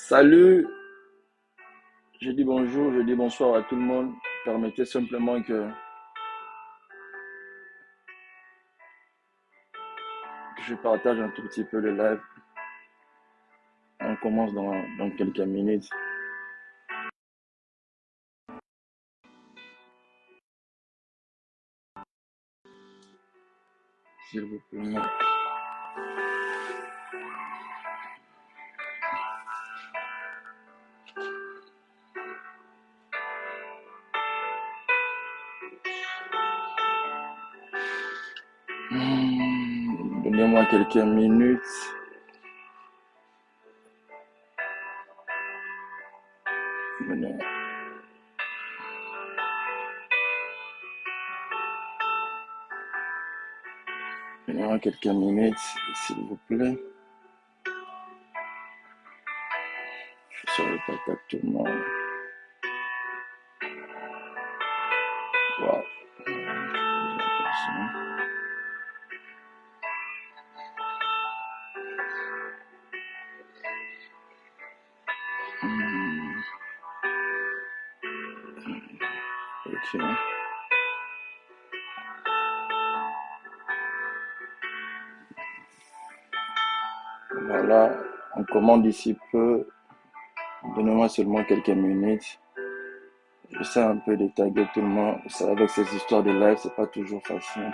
Salut, je dis bonjour, je dis bonsoir à tout le monde. Permettez simplement que je partage un tout petit peu le live. On commence dans quelques minutes, s'il vous plaît. Donnez-moi quelques minutes. Donnez- Donnez-moi quelques minutes, s'il vous plaît. Je serai pas exactement. Wow. Ok. Voilà, on commande d'ici peu. Donnez-moi seulement quelques minutes. J'essaie un peu de taguer tout le monde. Ça, avec ces histoires de live, c'est pas toujours facile.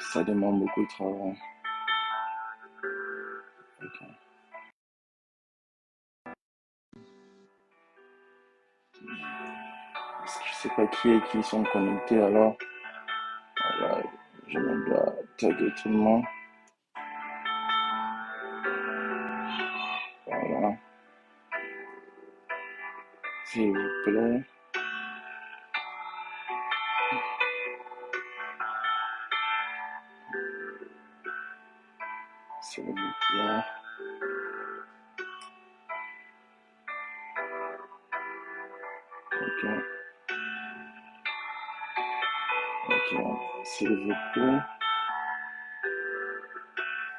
Ça demande beaucoup de travail. Ok. Parce que je sais pas qui sont connectés, alors voilà, je me dois taguer tout le monde. Voilà, s'il vous plaît. S'il vous plaît. Ok, ok, s'il vous plaît.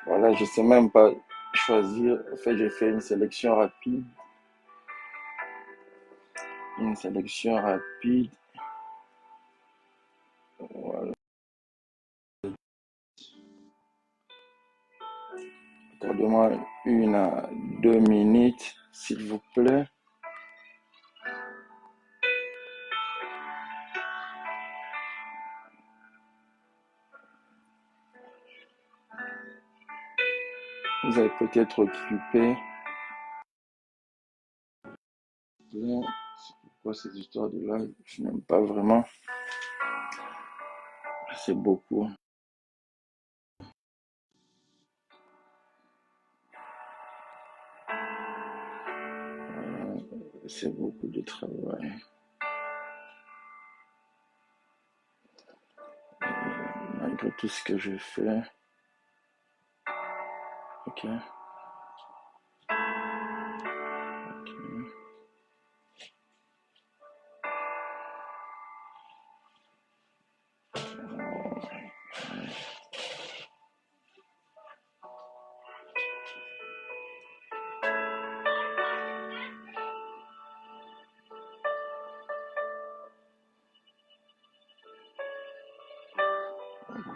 Voilà, je sais même pas choisir. En fait, j'ai fait une sélection rapide. Une sélection rapide. Voilà. Accordez-moi 1 à 2 minutes, s'il vous plaît. Vous êtes peut-être occupé. C'est pourquoi ces histoires de live, je n'aime pas vraiment. C'est beaucoup. C'est beaucoup de travail. Malgré tout ce que je fais. Ok. Ok.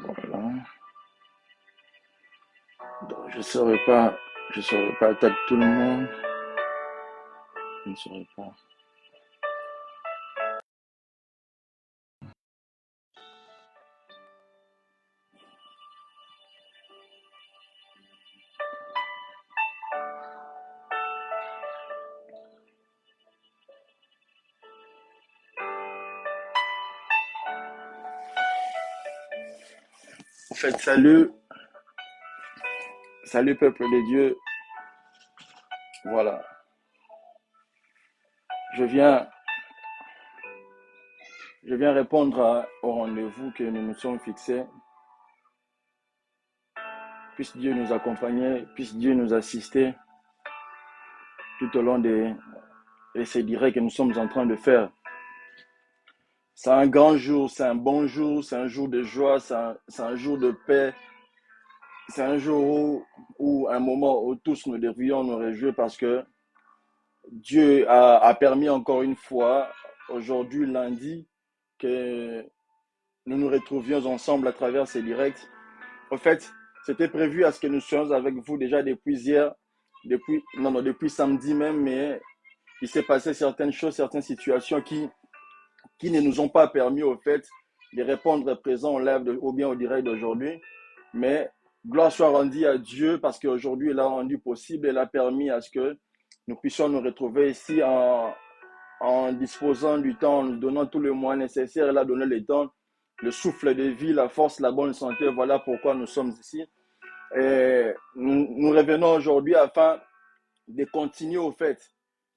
Voilà. Donc, je ne saurais pas attaquer tout le monde. Je ne saurais pas. En fait, salut. Salut, peuple de Dieu. Voilà. Je viens, je viens répondre au rendez-vous que nous nous sommes fixés. Puisse Dieu nous accompagner, puisse Dieu nous assister tout au long de ces directs que nous sommes en train de faire. C'est un grand jour, c'est un bon jour, c'est un jour de joie, c'est un jour de paix. c'est un jour où un moment où tous nous devrions nous réjouir parce que Dieu a permis encore une fois, aujourd'hui lundi, que nous nous retrouvions ensemble à travers ces directs. En fait, c'était prévu à ce que nous soyons avec vous déjà depuis hier, depuis samedi même, mais il s'est passé certaines choses, certaines situations qui ne nous ont pas permis au fait de répondre présent au live ou bien au direct d'aujourd'hui. Mais gloire soit rendue à Dieu parce qu'aujourd'hui, il a rendu possible, il a permis à ce que nous puissions nous retrouver ici en disposant du temps, en nous donnant tout le moyen nécessaire. Il a donné le temps, le souffle de vie, la force, la bonne santé. Voilà pourquoi nous sommes ici. Et nous revenons aujourd'hui afin de continuer au fait,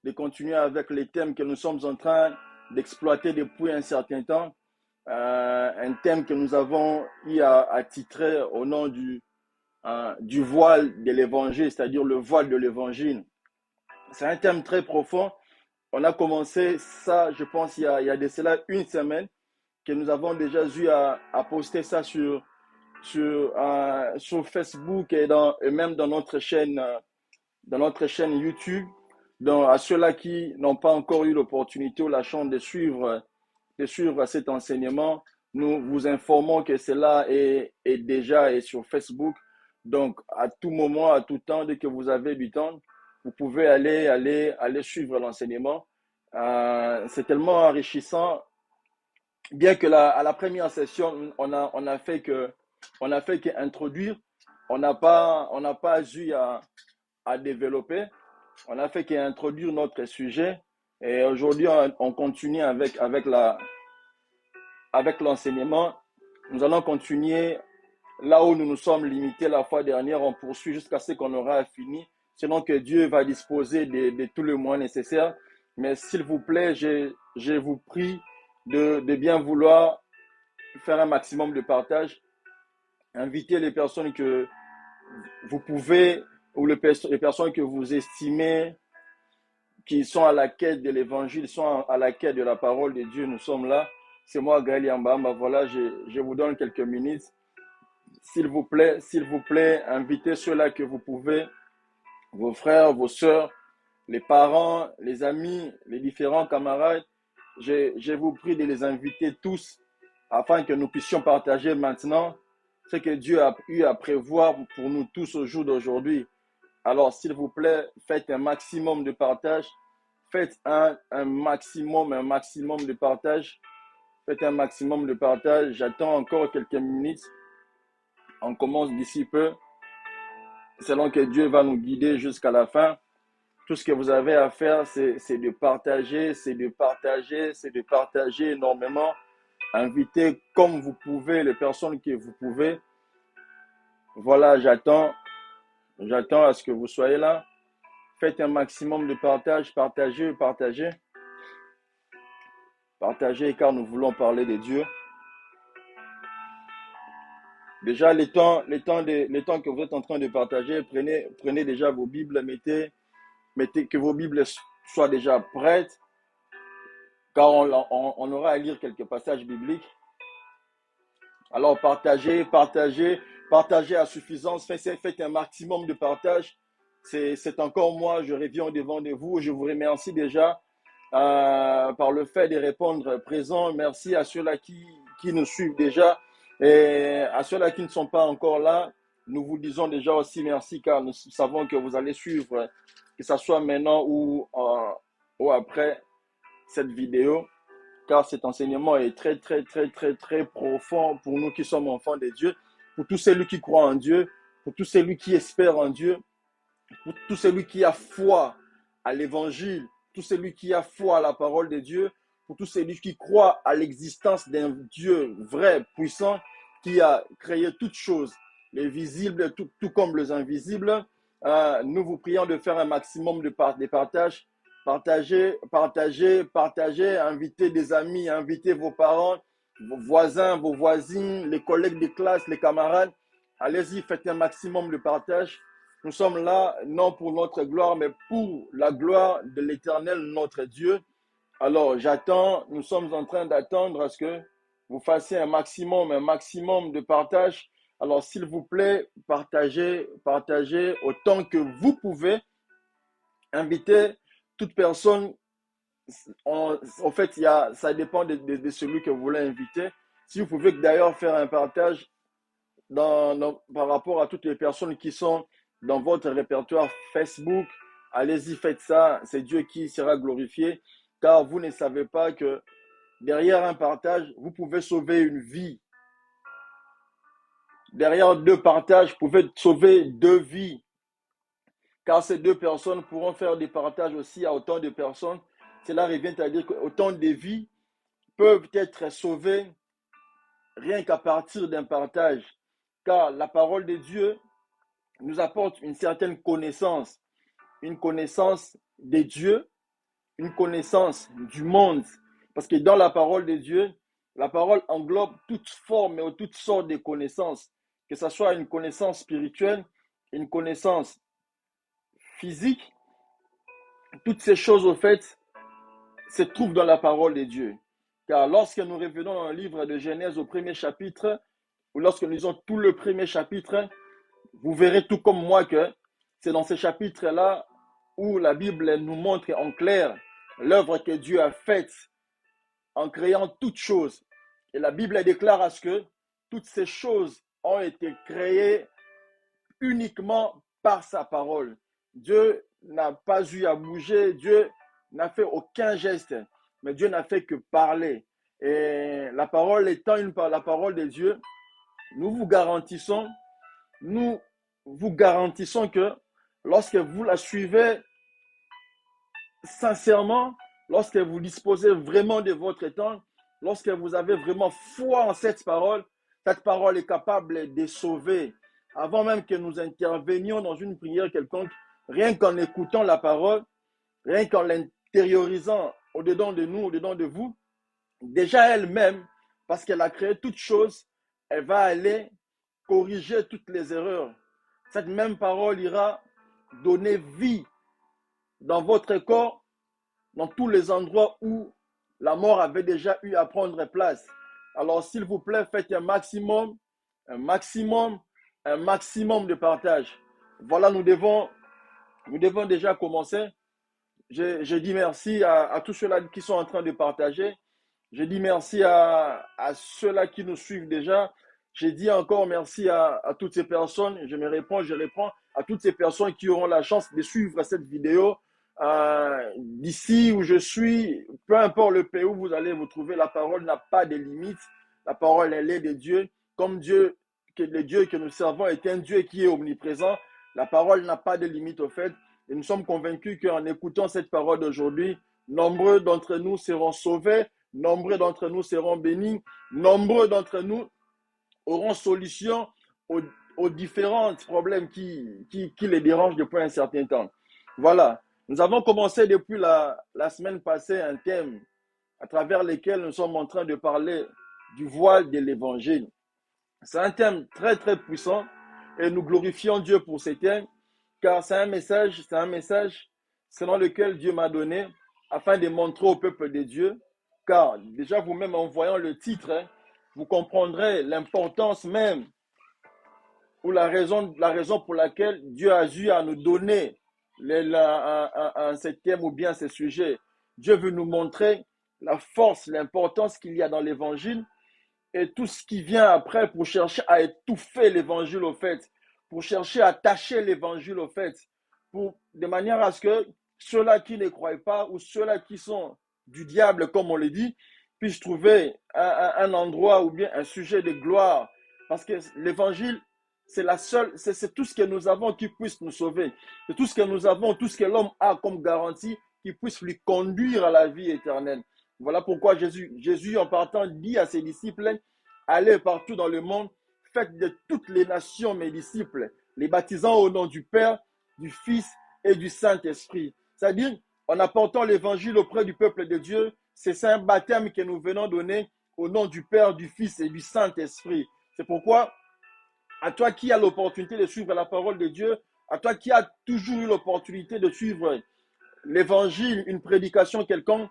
de continuer avec les thèmes que nous sommes en train d'exploiter depuis un certain temps. Un thème que nous avons eu à titrer au nom du voile de l'évangile, c'est-à-dire le voile de l'évangile. C'est un thème très profond. On a commencé ça, je pense, il y a de cela une semaine, que nous avons déjà eu à poster ça sur Facebook et même dans notre chaîne YouTube. Donc, à ceux-là qui n'ont pas encore eu l'opportunité ou la chance de suivre cet enseignement, nous vous informons que cela est déjà sur Facebook. Donc, à tout moment, à tout temps, dès que vous avez du temps, vous pouvez aller suivre l'enseignement. C'est tellement enrichissant. Bien que à la première session, on a fait qu'introduire, on n'a pas eu à développer. On a fait qu'introduire notre sujet et aujourd'hui, on continue avec l'enseignement. Nous allons continuer là où nous nous sommes limités la fois dernière. On poursuit jusqu'à ce qu'on aura fini, selon que Dieu va disposer de tout le moyen nécessaire. Mais s'il vous plaît, je vous prie de bien vouloir faire un maximum de partage. Inviter les personnes que vous pouvez ou les personnes que vous estimez qui sont à la quête de l'évangile, sont à la quête de la parole de Dieu. Nous sommes là. C'est moi, Gaël Yambamba. Voilà, je vous donne quelques minutes. S'il vous plaît, invitez ceux-là que vous pouvez, vos frères, vos sœurs, les parents, les amis, les différents camarades. Je vous prie de les inviter tous afin que nous puissions partager maintenant ce que Dieu a eu à prévoir pour nous tous au jour d'aujourd'hui. Alors, s'il vous plaît, faites un maximum de partage. Faites un maximum de partage. Faites un maximum de partage. J'attends encore quelques minutes. On commence d'ici peu. Selon que Dieu va nous guider jusqu'à la fin. Tout ce que vous avez à faire, c'est de partager, c'est de partager énormément. Invitez comme vous pouvez les personnes que vous pouvez. Voilà, j'attends à ce que vous soyez là. Faites un maximum de partage, partagez car nous voulons parler de Dieu. Déjà, les temps que vous êtes en train de partager, prenez déjà vos Bibles, mettez que vos Bibles soient déjà prêtes, car on aura à lire quelques passages bibliques. Alors, partagez à suffisance, faites un maximum de partage. C'est encore moi, je reviens au devant de vous. Je vous remercie déjà par le fait de répondre présent. Merci à ceux-là qui nous suivent déjà et à ceux-là qui ne sont pas encore là. Nous vous disons déjà aussi merci car nous savons que vous allez suivre, que ce soit maintenant ou après cette vidéo, car cet enseignement est très, très, très, très, très profond pour nous qui sommes enfants de Dieu, pour tous celui qui croient en Dieu, pour tous celui qui espère en Dieu, pour tout celui qui a foi à l'évangile, tout celui qui a foi à la parole de Dieu, pour tout celui qui croit à l'existence d'un Dieu vrai, puissant, qui a créé toutes choses, les visibles tout comme les invisibles. Nous vous prions de faire un maximum de partage. Partagez, invitez des amis, invitez vos parents, vos voisins, vos voisines, les collègues de classe, les camarades. Allez-y, faites un maximum de partage. Nous sommes là, non pour notre gloire, mais pour la gloire de l'Éternel, notre Dieu. Alors, nous sommes en train d'attendre à ce que vous fassiez un maximum de partage Alors, s'il vous plaît, partagez autant que vous pouvez. Invitez toute personne. En fait, ça dépend de celui que vous voulez inviter. Si vous pouvez d'ailleurs faire un partage par rapport à toutes les personnes qui sont dans votre répertoire Facebook, allez-y, faites ça. C'est Dieu qui sera glorifié, car vous ne savez pas que derrière un partage, vous pouvez sauver une vie. Derrière 2 partages, vous pouvez sauver 2 vies, car ces 2 personnes pourront faire des partages aussi à autant de personnes. Cela revient à dire qu'autant de vies peuvent être sauvées rien qu'à partir d'un partage, car la parole de Dieu nous apporte une certaine connaissance, une connaissance de Dieu, une connaissance du monde. Parce que dans la parole de Dieu, la parole englobe toute forme et toutes sortes de connaissances, que ce soit une connaissance spirituelle, une connaissance physique. Toutes ces choses, au fait, se trouvent dans la parole de Dieu. Car lorsque nous revenons dans le livre de Genèse au premier chapitre, ou lorsque nous lisons tout le premier chapitre, vous verrez tout comme moi que c'est dans ces chapitres-là où la Bible nous montre en clair l'œuvre que Dieu a faite en créant toutes choses. Et la Bible déclare à ce que toutes ces choses ont été créées uniquement par sa parole. Dieu n'a pas eu à bouger, Dieu n'a fait aucun geste, mais Dieu n'a fait que parler. Et la parole étant la parole de Dieu, nous vous garantissons que lorsque vous la suivez sincèrement, lorsque vous disposez vraiment de votre temps, lorsque vous avez vraiment foi en cette parole est capable de sauver. Avant même que nous intervenions dans une prière quelconque, rien qu'en écoutant la parole, rien qu'en l'intériorisant au-dedans de nous, au-dedans de vous, déjà elle-même, parce qu'elle a créé toutes choses, elle va aller corriger toutes les erreurs. Cette même parole ira donner vie dans votre corps, dans tous les endroits où la mort avait déjà eu à prendre place. Alors, s'il vous plaît, faites un maximum de partage. Voilà, nous devons déjà commencer. Je dis merci à tous ceux-là qui sont en train de partager. Je dis merci à ceux-là qui nous suivent déjà. Je dis encore merci à toutes ces personnes. Je réponds à toutes ces personnes qui auront la chance de suivre cette vidéo. D'ici où je suis, peu importe le pays où vous allez vous trouver, la parole n'a pas de limite. La parole, elle est de Dieu. Comme Dieu, que le Dieu que nous servons est un Dieu qui est omniprésent, la parole n'a pas de limite au fait. Et nous sommes convaincus qu'en écoutant cette parole d'aujourd'hui, nombreux d'entre nous seront sauvés, nombreux d'entre nous seront bénis, nombreux d'entre nous auront solution aux différents problèmes qui les dérangent depuis un certain temps. Voilà. Nous avons commencé depuis la semaine passée un thème à travers lequel nous sommes en train de parler du voile de l'évangile. C'est un thème très très puissant et nous glorifions Dieu pour ce thème car c'est un message selon lequel Dieu m'a donné afin de montrer au peuple de Dieu. Car déjà vous-même en voyant le titre, vous comprendrez l'importance même ou la raison pour laquelle Dieu a eu à nous donner ce thème ou bien ce sujet. Dieu veut nous montrer la force, l'importance qu'il y a dans l'évangile et tout ce qui vient après pour chercher à étouffer l'évangile au fait, pour chercher à tâcher l'évangile au fait, de manière à ce que ceux-là qui ne croient pas ou ceux-là qui sont du diable, comme on le dit, puissent trouver un endroit ou bien un sujet de gloire. Parce que l'évangile, c'est tout ce que nous avons qui puisse nous sauver. C'est tout ce que nous avons, tout ce que l'homme a comme garantie qui puisse lui conduire à la vie éternelle. Voilà pourquoi Jésus en partant, dit à ses disciples, allez partout dans le monde, faites de toutes les nations mes disciples, les baptisant au nom du Père, du Fils et du Saint-Esprit. C'est-à-dire, en apportant l'évangile auprès du peuple de Dieu, c'est un baptême que nous venons donner au nom du Père, du Fils et du Saint-Esprit. C'est pourquoi, à toi qui as l'opportunité de suivre la parole de Dieu, à toi qui as toujours eu l'opportunité de suivre l'évangile, une prédication quelconque,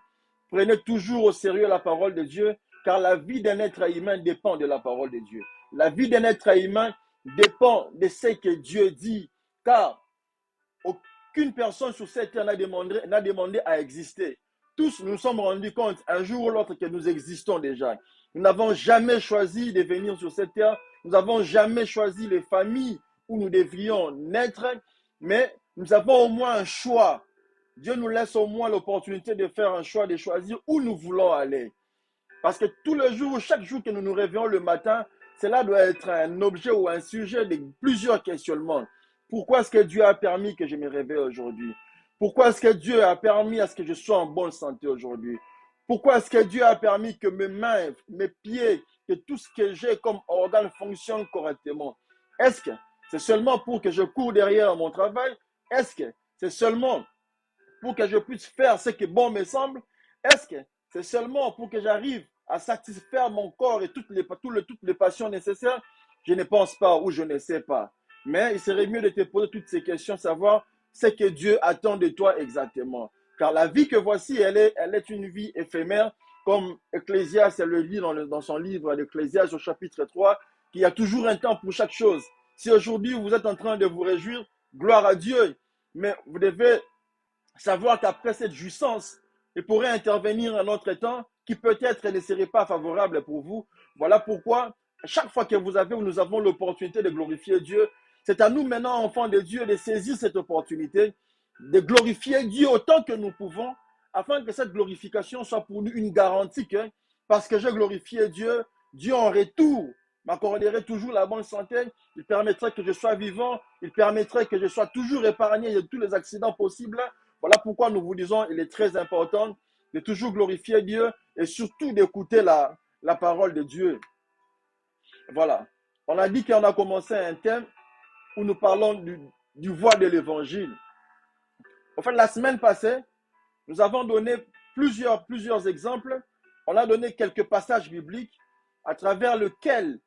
prenez toujours au sérieux la parole de Dieu, car la vie d'un être humain dépend de la parole de Dieu. La vie d'un être humain dépend de ce que Dieu dit, car aucune personne sur cette terre n'a demandé à exister. Tous nous sommes rendus compte un jour ou l'autre que nous existons déjà. Nous n'avons jamais choisi de venir sur cette terre. Nous n'avons jamais choisi les familles où nous devrions naître, mais nous avons au moins un choix. Dieu nous laisse au moins l'opportunité de faire un choix, de choisir où nous voulons aller. Parce que tous les jours, chaque jour que nous nous réveillons le matin, cela doit être un objet ou un sujet de plusieurs questionnements. Pourquoi est-ce que Dieu a permis que je me réveille aujourd'hui? Pourquoi est-ce que Dieu a permis à ce que je sois en bonne santé aujourd'hui? Pourquoi est-ce que Dieu a permis que mes mains, mes pieds, que tout ce que j'ai comme organe fonctionne correctement? Est-ce que c'est seulement pour que je cours derrière mon travail? Est-ce que c'est seulement pour que je puisse faire ce qui bon me semble? Est-ce que c'est seulement pour que j'arrive à satisfaire mon corps et toutes les passions nécessaires? Je ne pense pas ou je ne sais pas. Mais il serait mieux de te poser toutes ces questions, savoir ce que Dieu attend de toi exactement. Car la vie que voici, elle est une vie éphémère, comme Ecclésiaste le dit dans son livre d'Ecclésiaste au chapitre 3, qu'il y a toujours un temps pour chaque chose. Si aujourd'hui vous êtes en train de vous réjouir, gloire à Dieu. Mais vous devez savoir qu'après cette jouissance, il pourrait intervenir un autre temps qui peut-être ne serait pas favorable pour vous. Voilà pourquoi, chaque fois que nous avons l'opportunité de glorifier Dieu, c'est à nous maintenant, enfants de Dieu, de saisir cette opportunité, de glorifier Dieu autant que nous pouvons, afin que cette glorification soit pour nous une garantie que, parce que j'ai glorifié Dieu, Dieu en retour m'accorderait toujours la bonne santé, il permettrait que je sois vivant, il permettrait que je sois toujours épargné de tous les accidents possibles. Voilà pourquoi nous vous disons, il est très important de toujours glorifier Dieu et surtout d'écouter la parole de Dieu. Voilà. On a dit qu'on a commencé un thème où nous parlons du voile de l'évangile. En fait, la semaine passée, nous avons donné plusieurs exemples. On a donné quelques passages bibliques à travers lequel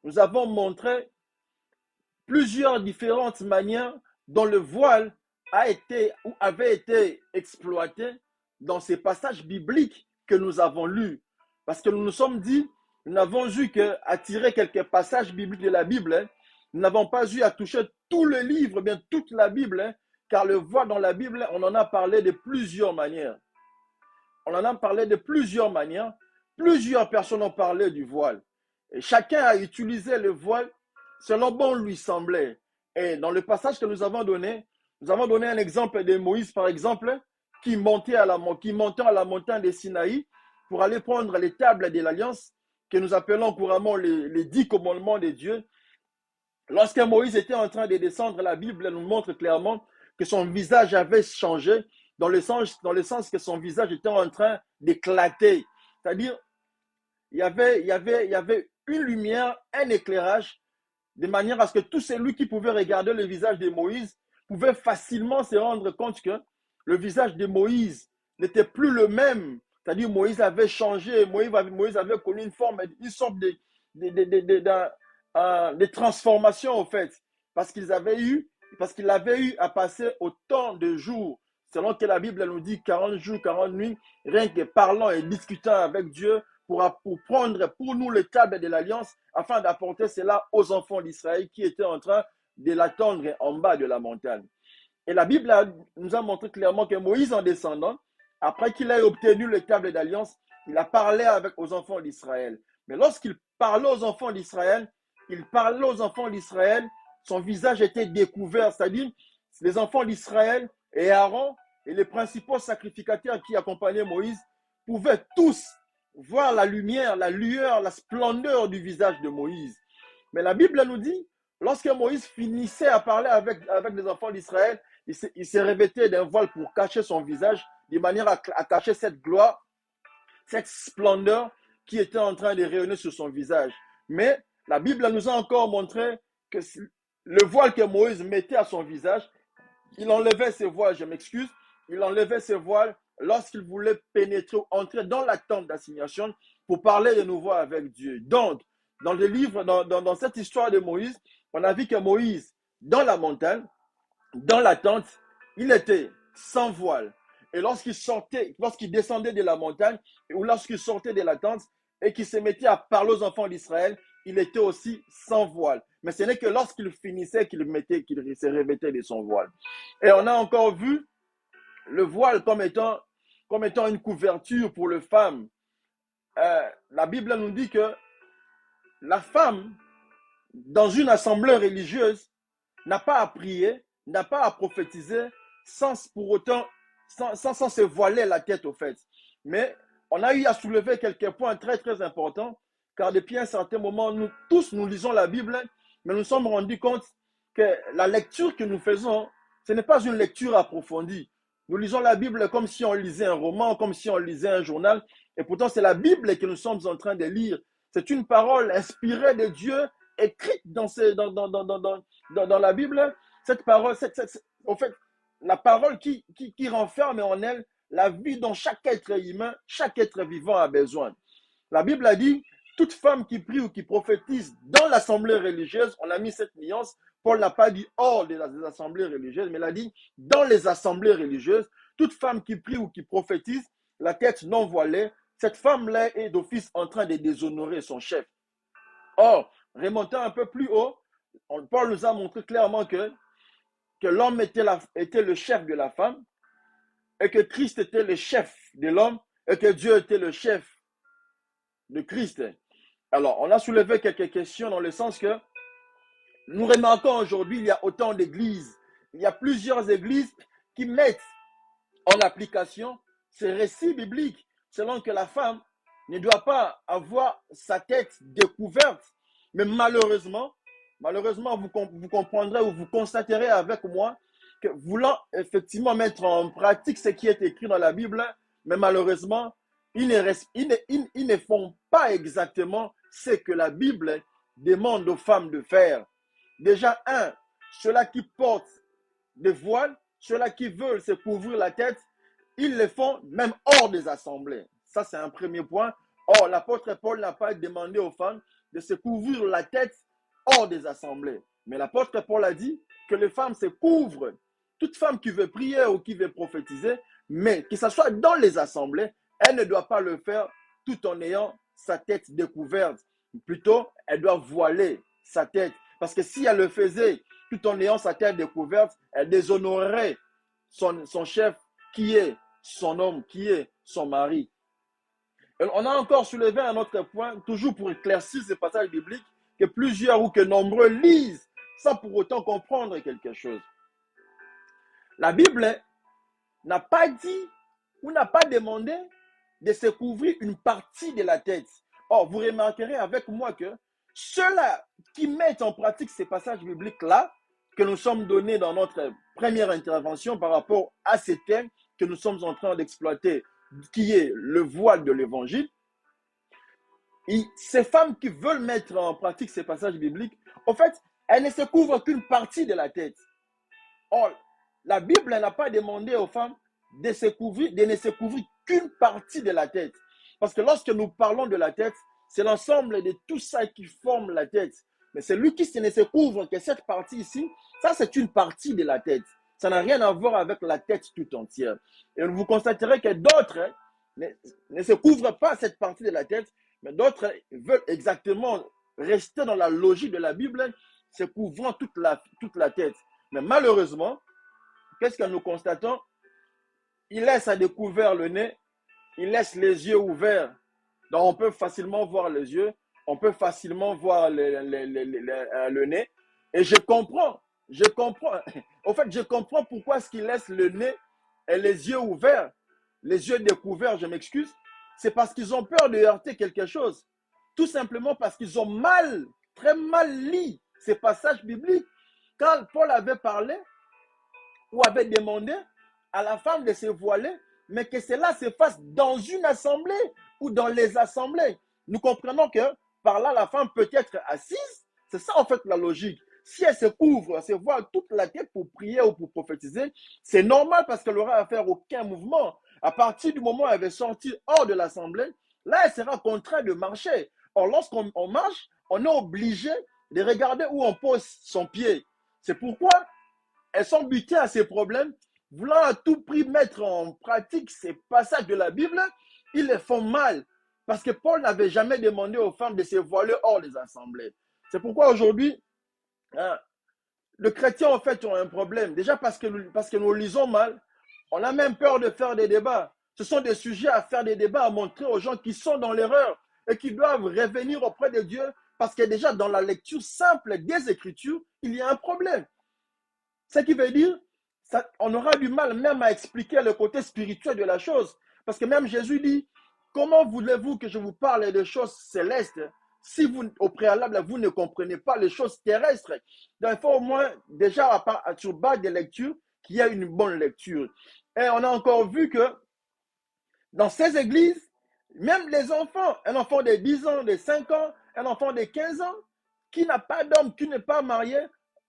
nous avons montré plusieurs différentes manières dont le voile a été ou avait été exploité dans ces passages bibliques que nous avons lus. Parce que nous nous sommes dit, nous n'avons eu qu'à tirer quelques passages bibliques de la Bible. Hein. Nous n'avons pas eu à toucher tout le livre, bien toute la Bible, hein, car le voile dans la Bible, on en a parlé de plusieurs manières. On en a parlé de plusieurs manières. Plusieurs personnes ont parlé du voile. Et chacun a utilisé le voile selon bon lui semblait. Et dans le passage que nous avons donné un exemple de Moïse, par exemple, qui montait à la montagne de Sinaï pour aller prendre les tables de l'Alliance, que nous appelons couramment les 10 commandements de Dieu. Lorsque Moïse était en train de descendre, la Bible nous montre clairement que son visage avait changé, dans le sens que son visage était en train d'éclater. C'est-à-dire, il y avait une lumière, un éclairage, de manière à ce que tout celui qui pouvait regarder le visage de Moïse pouvait facilement se rendre compte que le visage de Moïse n'était plus le même. C'est-à-dire Moïse avait changé, Moïse avait connu une sorte de transformation en fait, parce qu'il avait eu à passer autant de jours, selon que la Bible nous dit 40 jours, 40 nuits, rien que parlant et discutant avec Dieu, pour prendre pour nous le table de l'Alliance, afin d'apporter cela aux enfants d'Israël qui étaient en train de l'attendre en bas de la montagne. Et la Bible nous a montré clairement que Moïse, en descendant, après qu'il ait obtenu le table d'Alliance, il a parlé aux enfants d'Israël. Mais lorsqu'il parlait aux enfants d'Israël, son visage était découvert, c'est-à-dire les enfants d'Israël et Aaron et les principaux sacrificateurs qui accompagnaient Moïse pouvaient tous voir la lumière, la lueur, la splendeur du visage de Moïse. Mais la Bible nous dit, lorsque Moïse finissait à parler avec les enfants d'Israël, il s'est revêtu d'un voile pour cacher son visage, de manière à cacher cette gloire, cette splendeur qui était en train de rayonner sur son visage. Mais la Bible nous a encore montré que le voile que Moïse mettait à son visage, il enlevait ses voiles, je m'excuse, il enlevait ses voiles lorsqu'il voulait pénétrer, entrer dans la tente d'assignation pour parler de nouveau avec Dieu. Donc, dans le livre, dans cette histoire de Moïse, on a vu que Moïse, dans la montagne, dans la tente, il était sans voile. Et lorsqu'il descendait de la montagne, ou lorsqu'il sortait de la tente, et qu'il se mettait à parler aux enfants d'Israël, il était aussi sans voile. Mais ce n'est que lorsqu'il finissait qu'il se revêtait de son voile. Et on a encore vu le voile comme étant une couverture pour les femmes. La Bible nous dit que la femme, dans une assemblée religieuse, n'a pas à prier, n'a pas à prophétiser sans pour autant, sans se voiler la tête au fait. Mais on a eu à soulever quelques points très très importants, car depuis un certain moment, nous tous, nous lisons la Bible, mais nous nous sommes rendus compte que la lecture que nous faisons, ce n'est pas une lecture approfondie. Nous lisons la Bible comme si on lisait un roman, comme si on lisait un journal, et pourtant c'est la Bible que nous sommes en train de lire. C'est une parole inspirée de Dieu, écrite dans la Bible. Cette parole, en fait, la parole qui renferme en elle la vie dont chaque être humain, chaque être vivant a besoin. La Bible a dit, toute femme qui prie ou qui prophétise dans l'assemblée religieuse, on a mis cette nuance, Paul n'a pas dit hors des assemblées religieuses, mais il a dit dans les assemblées religieuses, toute femme qui prie ou qui prophétise, la tête non voilée, cette femme-là est d'office en train de déshonorer son chef. Or, remontant un peu plus haut, Paul nous a montré clairement que l'homme était le chef de la femme, et que Christ était le chef de l'homme, et que Dieu était le chef de Christ. Alors, on a soulevé quelques questions dans le sens que nous remarquons aujourd'hui, il y a autant d'églises, il y a plusieurs églises qui mettent en application ces récits bibliques, selon que la femme ne doit pas avoir sa tête découverte. Mais malheureusement, vous comprendrez ou vous constaterez avec moi que voulant effectivement mettre en pratique ce qui est écrit dans la Bible, mais malheureusement, ils ne font pas exactement ce que la Bible demande aux femmes de faire. Déjà, ceux-là qui portent des voiles, ceux-là qui veulent se couvrir la tête, ils le font même hors des assemblées. Ça, c'est un premier point. Or, l'apôtre Paul n'a pas demandé aux femmes de se couvrir la tête hors des assemblées. Mais l'apôtre Paul a dit que les femmes se couvrent. Toute femme qui veut prier ou qui veut prophétiser, mais que ce soit dans les assemblées, elle ne doit pas le faire tout en ayant sa tête découverte. Plutôt, elle doit voiler sa tête. Parce que si elle le faisait tout en ayant sa tête découverte, elle déshonorerait son chef qui est son homme, qui est son mari. Et on a encore soulevé un autre point, toujours pour éclaircir ce passage biblique, que plusieurs ou que nombreux lisent sans pour autant comprendre quelque chose. La Bible n'a pas dit ou n'a pas demandé de se couvrir une partie de la tête. Or, vous remarquerez avec moi que ceux-là qui mettent en pratique ces passages bibliques-là, que nous sommes donnés dans notre première intervention par rapport à ces thèmes que nous sommes en train d'exploiter, qui est le voile de l'évangile, ces femmes qui veulent mettre en pratique ces passages bibliques, en fait, elles ne se couvrent qu'une partie de la tête. Or, la Bible n'a pas demandé aux femmes de ne se couvrir qu'une partie de la tête. Parce que lorsque nous parlons de la tête, c'est l'ensemble de tout ça qui forme la tête. Mais celui qui ne se couvre que cette partie ici, ça c'est une partie de la tête. Ça n'a rien à voir avec la tête tout entière. Et vous constaterez que d'autres ne se couvrent pas cette partie de la tête, mais d'autres veulent exactement rester dans la logique de la Bible, se couvrant toute la tête. Mais malheureusement, qu'est-ce que nous constatons? Il laisse à découvert le nez, il laisse les yeux ouverts. Donc on peut facilement voir les yeux, on peut facilement voir le nez. Et je comprends. En fait, je comprends pourquoi est-ce qu'il laisse le nez et les yeux ouverts, les yeux découverts, je m'excuse. C'est parce qu'ils ont peur de heurter quelque chose. Tout simplement parce qu'ils ont très mal lu ces passages bibliques. Quand Paul avait parlé ou avait demandé à la femme de se voiler, mais que cela se fasse dans une assemblée ou dans les assemblées. Nous comprenons que par là, la femme peut être assise. C'est ça en fait la logique. Si elle se couvre, elle se voile toute la tête pour prier ou pour prophétiser, c'est normal parce qu'elle n'aura à faire aucun mouvement. À partir du moment où elle va sortir hors de l'assemblée, là, elle sera contrainte de marcher. Or, lorsqu'on marche, on est obligé de regarder où on pose son pied. C'est pourquoi elles sont butées à ces problèmes, voulant à tout prix mettre en pratique ces passages de la Bible, ils les font mal. Parce que Paul n'avait jamais demandé aux femmes de se voiler hors des assemblées. C'est pourquoi aujourd'hui, hein, les chrétiens, en fait, ont un problème. Déjà parce que nous lisons mal. On a même peur de faire des débats. Ce sont des sujets à faire des débats, à montrer aux gens qui sont dans l'erreur et qui doivent revenir auprès de Dieu parce que déjà dans la lecture simple des Écritures, il y a un problème. Ce qui veut dire, on aura du mal même à expliquer le côté spirituel de la chose. Parce que même Jésus dit, comment voulez-vous que je vous parle des choses célestes si vous, au préalable, vous ne comprenez pas les choses terrestres? Donc, il faut au moins, déjà, sur base des lectures, qu'il y ait une bonne lecture. Et on a encore vu que dans ces églises, même les enfants, un enfant de 10 ans, de 5 ans, un enfant de 15 ans, qui n'a pas d'homme, qui n'est pas marié,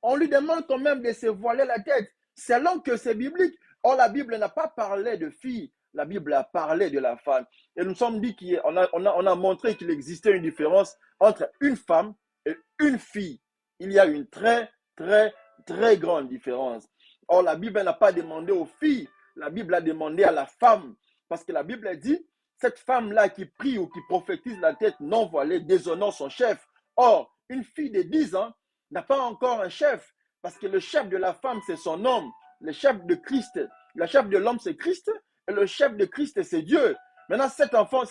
on lui demande quand même de se voiler la tête, selon que c'est biblique. Or, la Bible n'a pas parlé de filles, la Bible a parlé de la femme. Et nous sommes dit on a montré qu'il existait une différence entre une femme et une fille. Il y a une très, très, très grande différence. Or, la Bible n'a pas demandé aux filles, la Bible a demandé à la femme. Parce que la Bible dit, cette femme-là qui prie ou qui prophétise la tête non voilée déshonore son chef. Or, une fille de 10 ans n'a pas encore un chef, parce que le chef de la femme, c'est son homme. Le chef de Christ, le chef de l'homme, c'est Christ, et le chef de Christ, c'est Dieu. Maintenant, cet enfant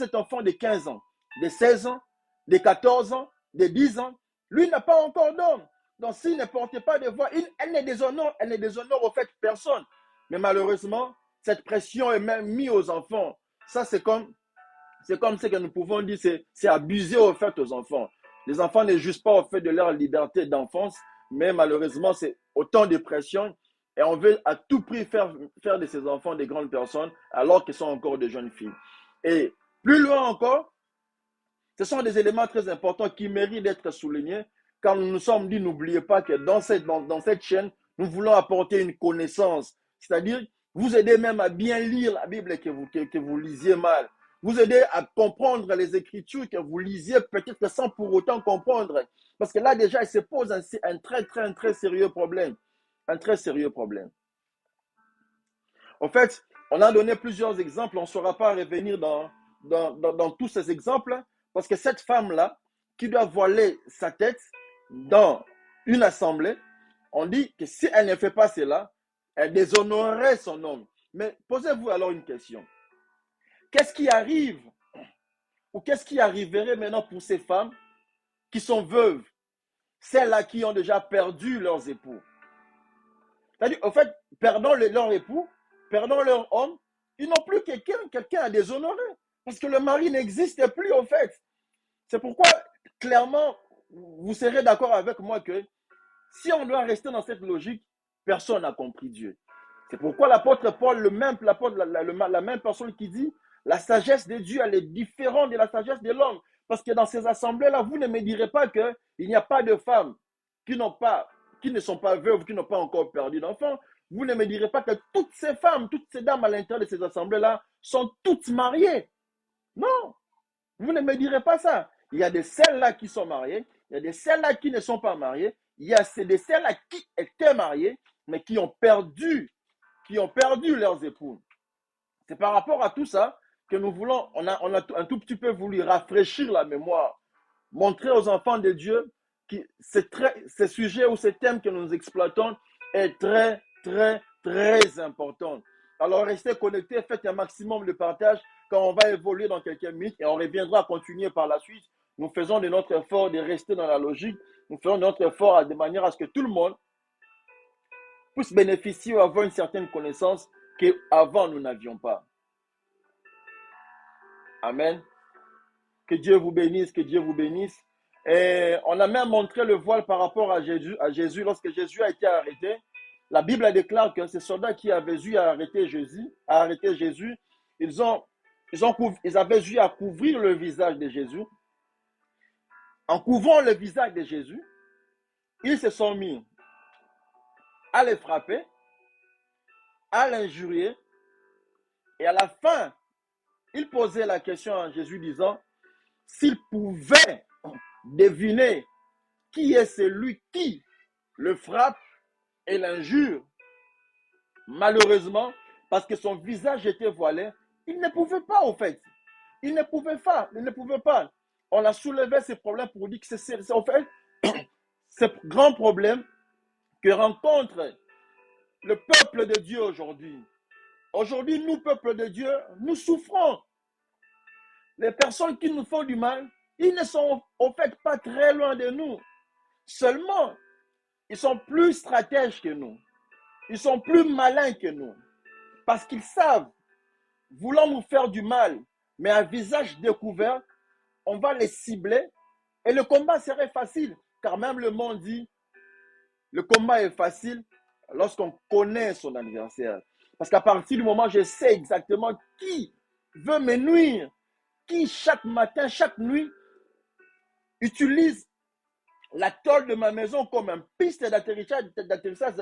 de 15 ans, de 16 ans, de 14 ans, de 10 ans, lui n'a pas encore d'homme. Donc, s'il ne portait pas de voix, elle ne déshonore au fait personne. Mais malheureusement, cette pression est même mise aux enfants. Ça, c'est comme ce que nous pouvons dire, c'est abuser au fait aux enfants. Les enfants ne jugent pas au fait de leur liberté d'enfance, mais malheureusement, c'est autant de pression et on veut à tout prix faire de ces enfants des grandes personnes alors qu'ils sont encore des jeunes filles. Et plus loin encore, ce sont des éléments très importants qui méritent d'être soulignés car nous nous sommes dit, n'oubliez pas que dans cette chaîne, nous voulons apporter une connaissance, c'est-à-dire vous aider même à bien lire la Bible que vous lisiez mal, vous aider à comprendre les Écritures que vous lisiez peut-être sans pour autant comprendre. Parce que là déjà, il se pose un très sérieux problème. Un très sérieux problème. En fait, on a donné plusieurs exemples, on ne saura pas revenir dans tous ces exemples, parce que cette femme-là, qui doit voiler sa tête dans une assemblée, on dit que si elle ne fait pas cela, elle déshonorerait son homme. Mais posez-vous alors une question. Qu'est-ce qui arrive ou qu'est-ce qui arriverait maintenant pour ces femmes qui sont veuves, celles-là qui ont déjà perdu leurs époux? C'est-à-dire, en fait, perdant leur époux, perdant leur homme, ils n'ont plus quelqu'un à déshonorer. Parce que le mari n'existe plus, en fait. C'est pourquoi, clairement, vous serez d'accord avec moi que si on doit rester dans cette logique, personne n'a compris Dieu. C'est pourquoi l'apôtre Paul, la même personne qui dit, la sagesse de Dieu, elle est différente de la sagesse de l'homme. Parce que dans ces assemblées-là, vous ne me direz pas qu'il n'y a pas de femmes qui ne sont pas veuves, qui n'ont pas encore perdu d'enfants. Vous ne me direz pas que toutes ces femmes, toutes ces dames à l'intérieur de ces assemblées-là sont toutes mariées. Non, vous ne me direz pas ça. Il y a de celles-là qui sont mariées, il y a de celles-là qui ne sont pas mariées, il y a de celles-là qui étaient mariées, mais qui ont perdu leurs époux. C'est par rapport à tout ça que nous voulons, on a un tout petit peu voulu rafraîchir la mémoire, montrer aux enfants de Dieu que ce sujet ou ce thème que nous exploitons est très important. Alors restez connectés, faites un maximum de partage quand on va évoluer dans quelques minutes et on reviendra continuer par la suite. Nous faisons de notre effort de rester dans la logique, nous faisons de notre effort de manière à ce que tout le monde puisse bénéficier ou avoir une certaine connaissance qu'avant nous n'avions pas. Amen. Que Dieu vous bénisse, que Dieu vous bénisse. Et on a même montré le voile par rapport à Jésus. Lorsque Jésus a été arrêté, la Bible déclare que ces soldats qui avaient eu à arrêter Jésus, ils avaient eu à couvrir le visage de Jésus. En couvrant le visage de Jésus, ils se sont mis à le frapper, à l'injurier, et à la fin, ils posaient la question à Jésus disant, s'il pouvait deviner qui est celui qui le frappe et l'injure. Malheureusement, parce que son visage était voilé, il ne pouvait pas, en fait. Il ne pouvait pas, il ne pouvait pas. On a soulevé ces problèmes pour dire que c'est en fait ce grand problème que rencontre le peuple de Dieu aujourd'hui. Aujourd'hui, nous, peuple de Dieu, nous souffrons. Les personnes qui nous font du mal, ils ne sont au fait pas très loin de nous. Seulement, ils sont plus stratèges que nous. Ils sont plus malins que nous. Parce qu'ils savent, voulant nous faire du mal, mais à visage découvert, on va les cibler et le combat serait facile. Car même le monde dit, le combat est facile lorsqu'on connaît son adversaire. Parce qu'à partir du moment où je sais exactement qui veut me nuire, qui chaque matin, chaque nuit, utilise la tôle de ma maison comme une piste d'atterrissage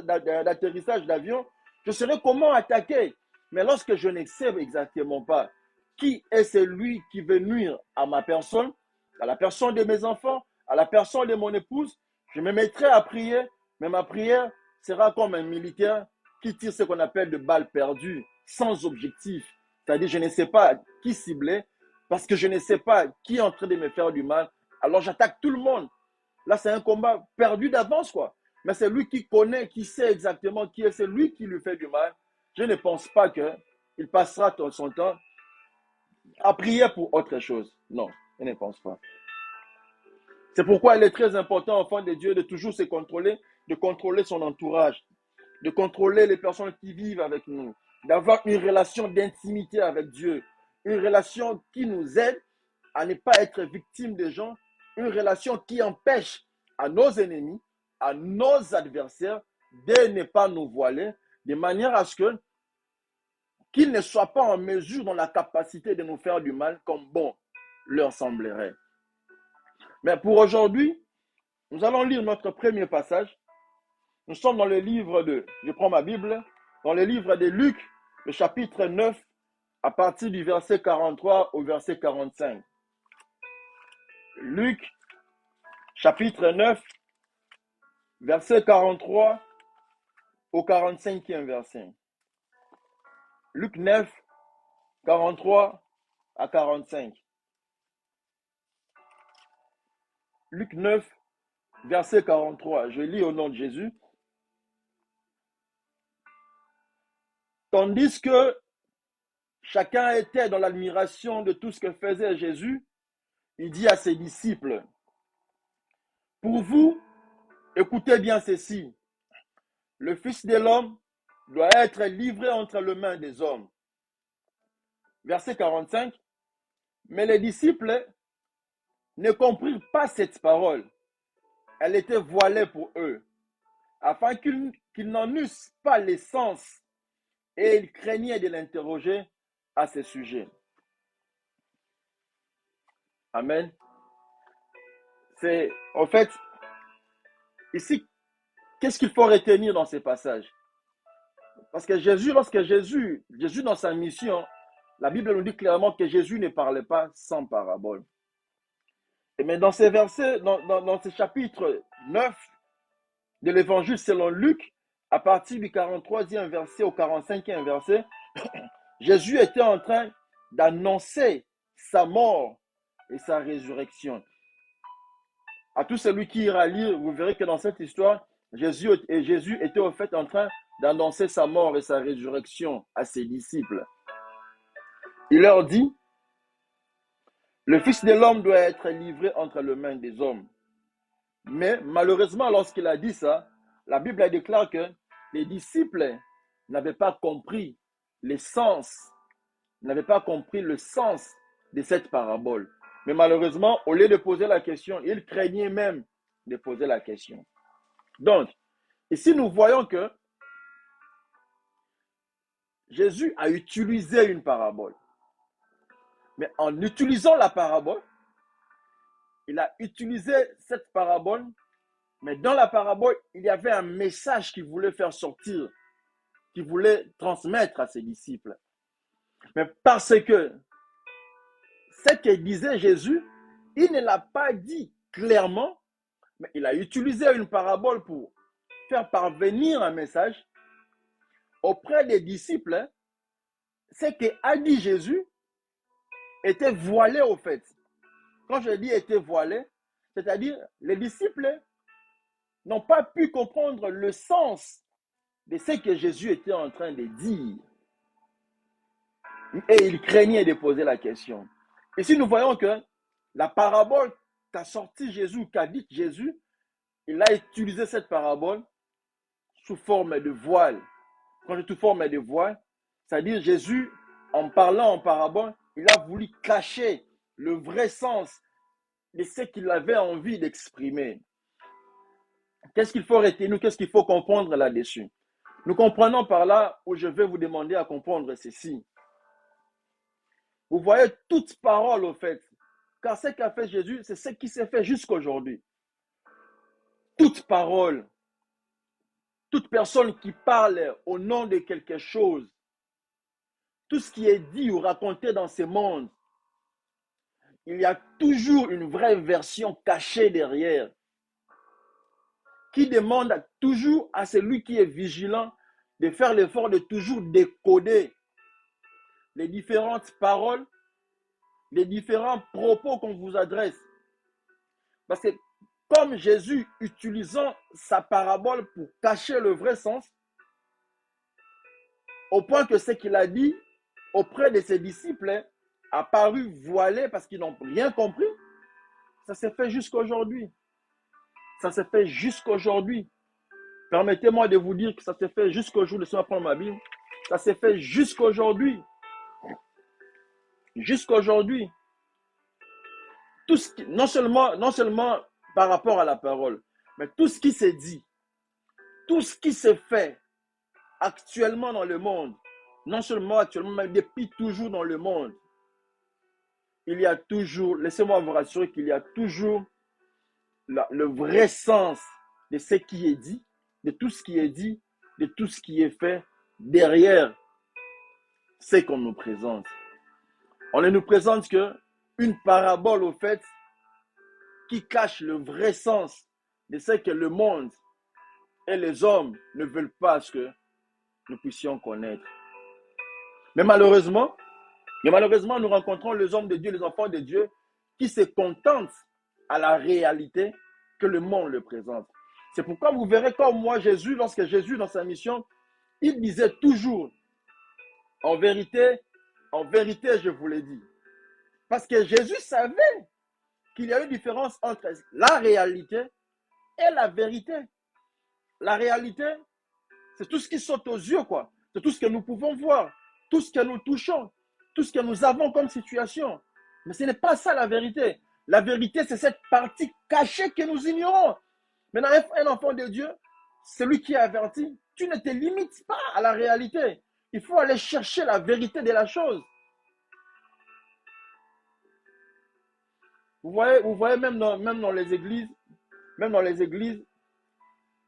d'avion, je saurais comment attaquer. Mais lorsque je ne sais exactement pas qui est celui qui veut nuire à ma personne, à la personne de mes enfants, à la personne de mon épouse, je me mettrai à prier, mais ma prière sera comme un militaire qui tire ce qu'on appelle de balles perdues, sans objectif. C'est-à-dire, je ne sais pas qui cibler, parce que je ne sais pas qui est en train de me faire du mal. Alors j'attaque tout le monde. Là, c'est un combat perdu d'avance, quoi. Mais c'est lui qui connaît, qui sait exactement qui est, c'est lui qui lui fait du mal. Je ne pense pas qu'il passera son temps à prier pour autre chose. Non, je ne pense pas. C'est pourquoi il est très important, enfant de Dieu, de toujours se contrôler, de contrôler son entourage, de contrôler les personnes qui vivent avec nous, d'avoir une relation d'intimité avec Dieu, une relation qui nous aide à ne pas être victime des gens, une relation qui empêche à nos ennemis, à nos adversaires de ne pas nous voiler, de manière à ce qu'ils ne soient pas en mesure, dans la capacité de nous faire du mal comme bon leur semblerait. Mais pour aujourd'hui, nous allons lire notre premier passage. Nous sommes dans le livre je prends ma Bible, dans le livre de Luc, le chapitre 9, à partir du verset 43 au verset 45. Luc, chapitre 9, verset 43 au 45e verset. Luc 9, 43 à 45. Luc 9, verset 43. Je lis au nom de Jésus. Tandis que chacun était dans l'admiration de tout ce que faisait Jésus, il dit à ses disciples, pour vous, écoutez bien ceci, le Fils de l'homme doit être livré entre les mains des hommes. Verset 45, mais les disciples ne comprirent pas cette parole. Elle était voilée pour eux, afin qu'ils n'en eussent pas le sens, et ils craignaient de l'interroger à ce sujet. Amen. C'est, en fait, ici, qu'est-ce qu'il faut retenir dans ces passages? Parce que lorsque Jésus dans sa mission, la Bible nous dit clairement que Jésus ne parlait pas sans parabole. Mais dans ces versets, dans ce chapitre 9 de l'évangile selon Luc, à partir du 43e verset au 45e verset, Jésus était en train d'annoncer sa mort et sa résurrection. À tout celui qui ira lire, vous verrez que dans cette histoire, Jésus était au fait en train d'annoncer sa mort et sa résurrection à ses disciples. Il leur dit, le Fils de l'homme doit être livré entre les mains des hommes. Mais malheureusement, lorsqu'il a dit ça, la Bible déclare que les disciples n'avaient pas compris le sens de cette parabole. Mais malheureusement, au lieu de poser la question, ils craignaient même de poser la question. Donc, ici nous voyons que Jésus a utilisé une parabole. Mais en utilisant la parabole, il a utilisé cette parabole, mais dans la parabole, il y avait un message qu'il voulait faire sortir, qu'il voulait transmettre à ses disciples. Mais parce que ce que disait Jésus, il ne l'a pas dit clairement, mais il a utilisé une parabole pour faire parvenir un message auprès des disciples. Ce qu'a dit Jésus était voilé au fait. Quand je dis était voilé, c'est-à-dire les disciples n'ont pas pu comprendre le sens de ce que Jésus était en train de dire. Et ils craignaient de poser la question. Ici, nous voyons que la parabole qu'a sorti Jésus, qu'a dit Jésus, il a utilisé cette parabole sous forme de voile. Quand je dis sous forme de voile, c'est-à-dire Jésus, en parlant en parabole, il a voulu cacher le vrai sens de ce qu'il avait envie d'exprimer. Qu'est-ce qu'il faut retenir, qu'est-ce qu'il faut comprendre là-dessus? Nous comprenons par là où je vais vous demander à comprendre ceci. Vous voyez toute parole au fait, car ce qu'a fait Jésus, c'est ce qui s'est fait jusqu'à aujourd'hui. Toute parole, toute personne qui parle au nom de quelque chose, tout ce qui est dit ou raconté dans ce monde, il y a toujours une vraie version cachée derrière, qui demande toujours à celui qui est vigilant de faire l'effort de toujours décoder les différentes paroles, les différents propos qu'on vous adresse. Parce que comme Jésus, utilisant sa parabole pour cacher le vrai sens, au point que ce qu'il a dit auprès de ses disciples a paru voilé parce qu'ils n'ont rien compris, ça s'est fait jusqu'à aujourd'hui. Ça s'est fait jusqu'à aujourd'hui. Permettez-moi de vous dire que ça s'est fait jusqu'au jour de ce prendre ma Bible. Ça s'est fait jusqu'à aujourd'hui. Jusqu'à aujourd'hui. Tout ce qui, non seulement par rapport à la parole, mais tout ce qui s'est dit, tout ce qui s'est fait actuellement dans le monde, non seulement actuellement, mais depuis toujours dans le monde, il y a toujours, laissez-moi vous rassurer qu'il y a toujours le vrai sens de ce qui est dit, de tout ce qui est dit, de tout ce qui est fait derrière ce qu'on nous présente. On ne nous présente qu'une parabole au fait qui cache le vrai sens de ce que le monde et les hommes ne veulent pas que nous puissions connaître. Mais malheureusement, nous rencontrons les hommes de Dieu, les enfants de Dieu, qui se contentent à la réalité que le monde le présente. C'est pourquoi vous verrez comme moi, Jésus, lorsque Jésus, dans sa mission, il disait toujours, en vérité, je vous l'ai dit. Parce que Jésus savait qu'il y a une différence entre la réalité et la vérité. La réalité, c'est tout ce qui saute aux yeux, quoi. C'est tout ce que nous pouvons voir, tout ce que nous touchons, tout ce que nous avons comme situation. Mais ce n'est pas ça la vérité. La vérité, c'est cette partie cachée que nous ignorons. Maintenant, un enfant de Dieu, celui qui est averti, tu ne te limites pas à la réalité. Il faut aller chercher la vérité de la chose. Vous voyez même dans les églises,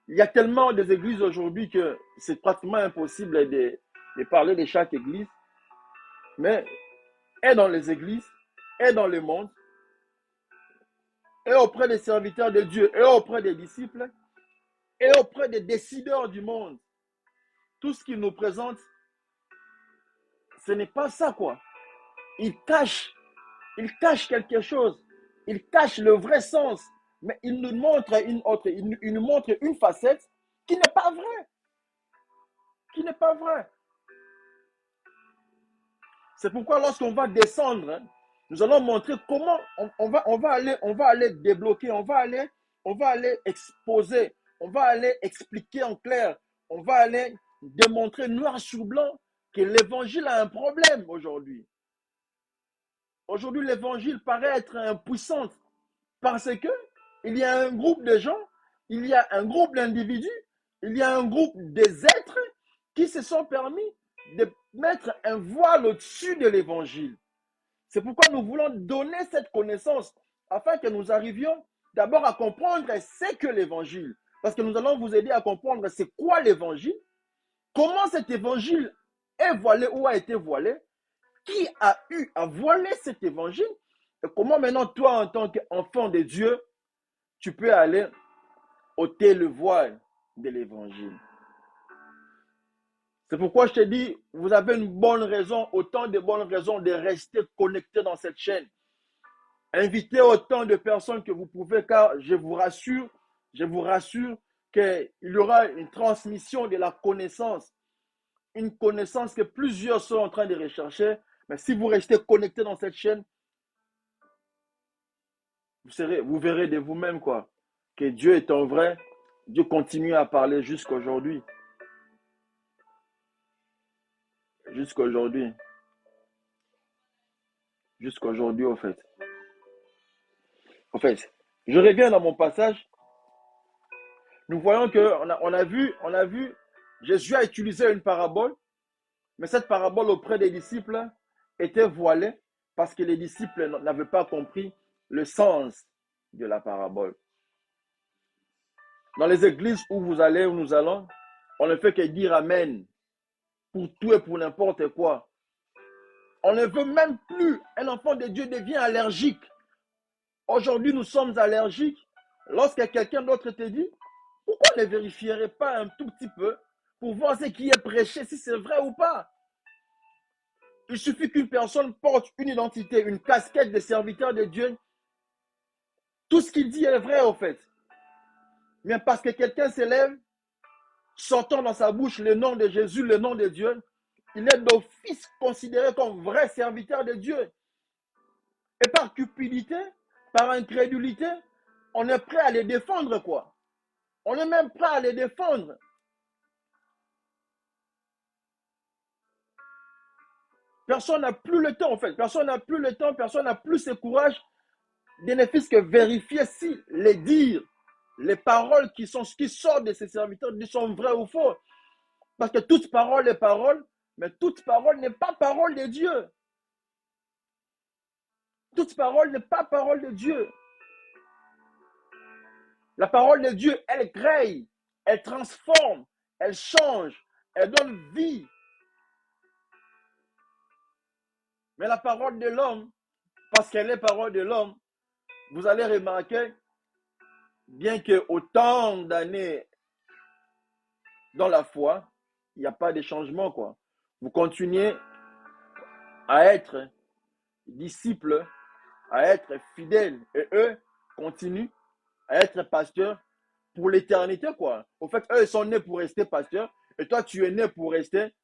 il y a tellement des églises aujourd'hui que c'est pratiquement impossible de parler de chaque église. Mais et dans les églises, et dans le monde, et auprès des serviteurs de Dieu, et auprès des disciples, et auprès des décideurs du monde, tout ce qu'ils nous présentent, ce n'est pas ça, quoi. Ils cachent quelque chose. Ils cachent le vrai sens. Mais ils nous montrent ils nous montrent une facette qui n'est pas vraie. Qui n'est pas vraie. C'est pourquoi lorsqu'on va descendre, nous allons montrer comment on va aller débloquer, on va aller exposer, on va aller expliquer en clair, on va aller démontrer noir sur blanc que l'évangile a un problème aujourd'hui. Aujourd'hui, l'évangile paraît être impuissant parce que il y a un groupe de gens, il y a un groupe d'individus, il y a un groupe des êtres qui se sont permis de mettre un voile au-dessus de l'évangile. C'est pourquoi nous voulons donner cette connaissance afin que nous arrivions d'abord à comprendre ce que l'évangile. Parce que nous allons vous aider à comprendre c'est quoi l'évangile, comment cet évangile est voilé ou a été voilé, qui a eu à voiler cet évangile et comment maintenant toi en tant qu'enfant de Dieu, tu peux aller ôter le voile de l'évangile. C'est pourquoi je te dis, vous avez une bonne raison, autant de bonnes raisons de rester connecté dans cette chaîne. Invitez autant de personnes que vous pouvez, car je vous rassure qu'il y aura une transmission de la connaissance, une connaissance que plusieurs sont en train de rechercher. Mais si vous restez connecté dans cette chaîne, vous verrez de vous-même quoi, que Dieu est un vrai. Dieu continue à parler jusqu'à aujourd'hui. Jusqu'à aujourd'hui. Jusqu'à aujourd'hui, au fait. En fait, je reviens dans mon passage. Nous voyons que on a vu, Jésus a utilisé une parabole, mais cette parabole auprès des disciples était voilée parce que les disciples n'avaient pas compris le sens de la parabole. Dans les églises où vous allez, où nous allons, on ne fait que dire Amen pour tout et pour n'importe quoi. On ne veut même plus. Un enfant de Dieu devient allergique. Aujourd'hui, nous sommes allergiques. Lorsque quelqu'un d'autre te dit, pourquoi ne vérifierait pas un tout petit peu pour voir ce qui est prêché, si c'est vrai ou pas? Il suffit qu'une personne porte une identité, une casquette de serviteur de Dieu. Tout ce qu'il dit est vrai, au fait. Mais parce que quelqu'un s'élève, sortant dans sa bouche le nom de Jésus, le nom de Dieu, il est d'office considéré comme vrai serviteur de Dieu. Et par cupidité, par incrédulité, on est prêt à les défendre, quoi. On est même prêt à les défendre. Personne n'a plus le temps, en fait. Personne n'a plus le temps, personne n'a plus ce courage de ne fût-ce que vérifier si les dires, les paroles qui sortent de ces serviteurs sont vraies ou fausses. Parce que toute parole est parole, mais toute parole n'est pas parole de Dieu. Toute parole n'est pas parole de Dieu. La parole de Dieu, elle crée, elle transforme, elle change, elle donne vie. Mais la parole de l'homme, parce qu'elle est parole de l'homme, vous allez remarquer, bien que autant d'années dans la foi, il n'y a pas de changement, quoi. Vous continuez à être disciples, à être fidèles, et eux continuent à être pasteurs pour l'éternité, quoi. Au fait, eux, ils sont nés pour rester pasteurs, et toi, tu es né pour rester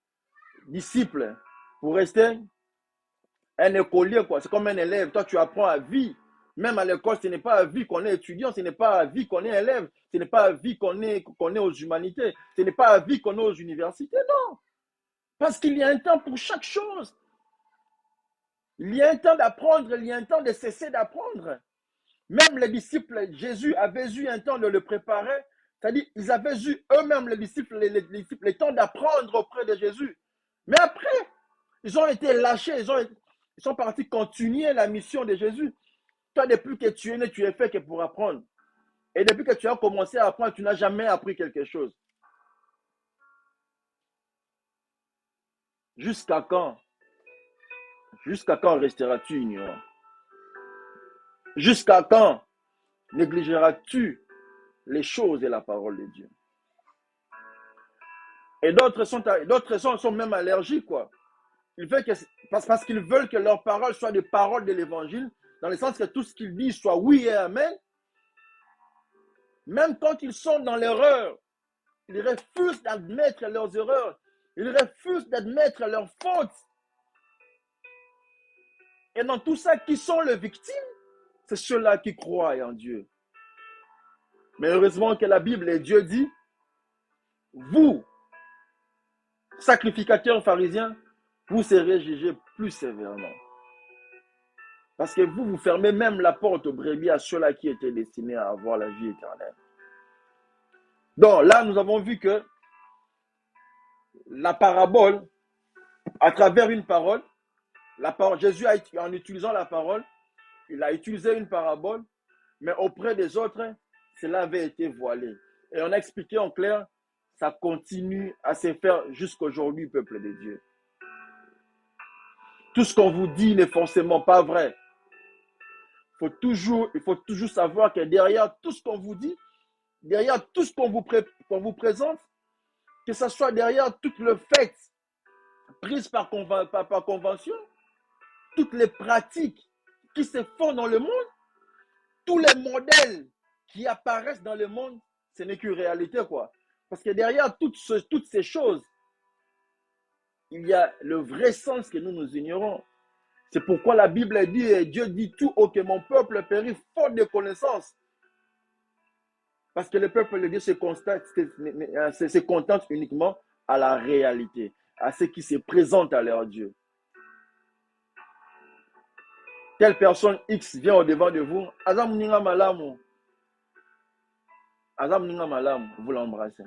disciple, pour rester un écolier, quoi. C'est comme un élève. Toi, tu apprends à vie. Même à l'école, ce n'est pas à vie qu'on est étudiant, ce n'est pas à vie qu'on est élève, ce n'est pas à vie qu'on est aux humanités, ce n'est pas à vie qu'on est aux universités, non. Parce qu'il y a un temps pour chaque chose. Il y a un temps d'apprendre, il y a un temps de cesser d'apprendre. Même les disciples, Jésus avait eu un temps de le préparer. C'est-à-dire, ils avaient eu eux-mêmes, les disciples, le temps d'apprendre auprès de Jésus. Mais après, ils ont été lâchés, ils sont partis continuer la mission de Jésus. Toi, depuis que tu es né, tu es fait que pour apprendre. Et depuis que tu as commencé à apprendre, tu n'as jamais appris quelque chose. Jusqu'à quand? Jusqu'à quand resteras-tu ignorant? Jusqu'à quand négligeras-tu les choses et la parole de Dieu? Et d'autres sont même allergiques, quoi. Parce qu'ils veulent que leurs paroles soient des paroles de l'évangile, dans le sens que tout ce qu'ils disent soit oui et amen. Même quand ils sont dans l'erreur, ils refusent d'admettre leurs erreurs. Ils refusent d'admettre leurs fautes. Et dans tout ça, qui sont les victimes? C'est ceux-là qui croient en Dieu. Mais heureusement que la Bible et Dieu dit, vous, sacrificateurs pharisiens, vous serez jugés plus sévèrement. Parce que vous fermez même la porte aux brebis à ceux-là qui étaient destinés à avoir la vie éternelle. Donc là, nous avons vu que la parabole, à travers une parole, Jésus, en utilisant la parole, il a utilisé une parabole, mais auprès des autres, cela avait été voilé. Et on a expliqué en clair, ça continue à se faire jusqu'aujourd'hui, peuple de Dieu. Tout ce qu'on vous dit n'est forcément pas vrai. Il faut toujours savoir que derrière tout ce qu'on vous dit, derrière tout ce qu'on vous présente, que ce soit derrière tout le fait prise par convention, toutes les pratiques qui se font dans le monde, tous les modèles qui apparaissent dans le monde, ce n'est qu'une réalité, quoi. Parce que derrière toutes ces choses, il y a le vrai sens que nous ignorons. C'est pourquoi la Bible dit, et Dieu dit tout, oh, que mon peuple périt faute de connaissances. Parce que le peuple de Dieu se contente uniquement à la réalité, à ce qui se présente à leur Dieu. Telle personne X vient au devant de vous, Azam Ninga Malamu, vous l'embrassez.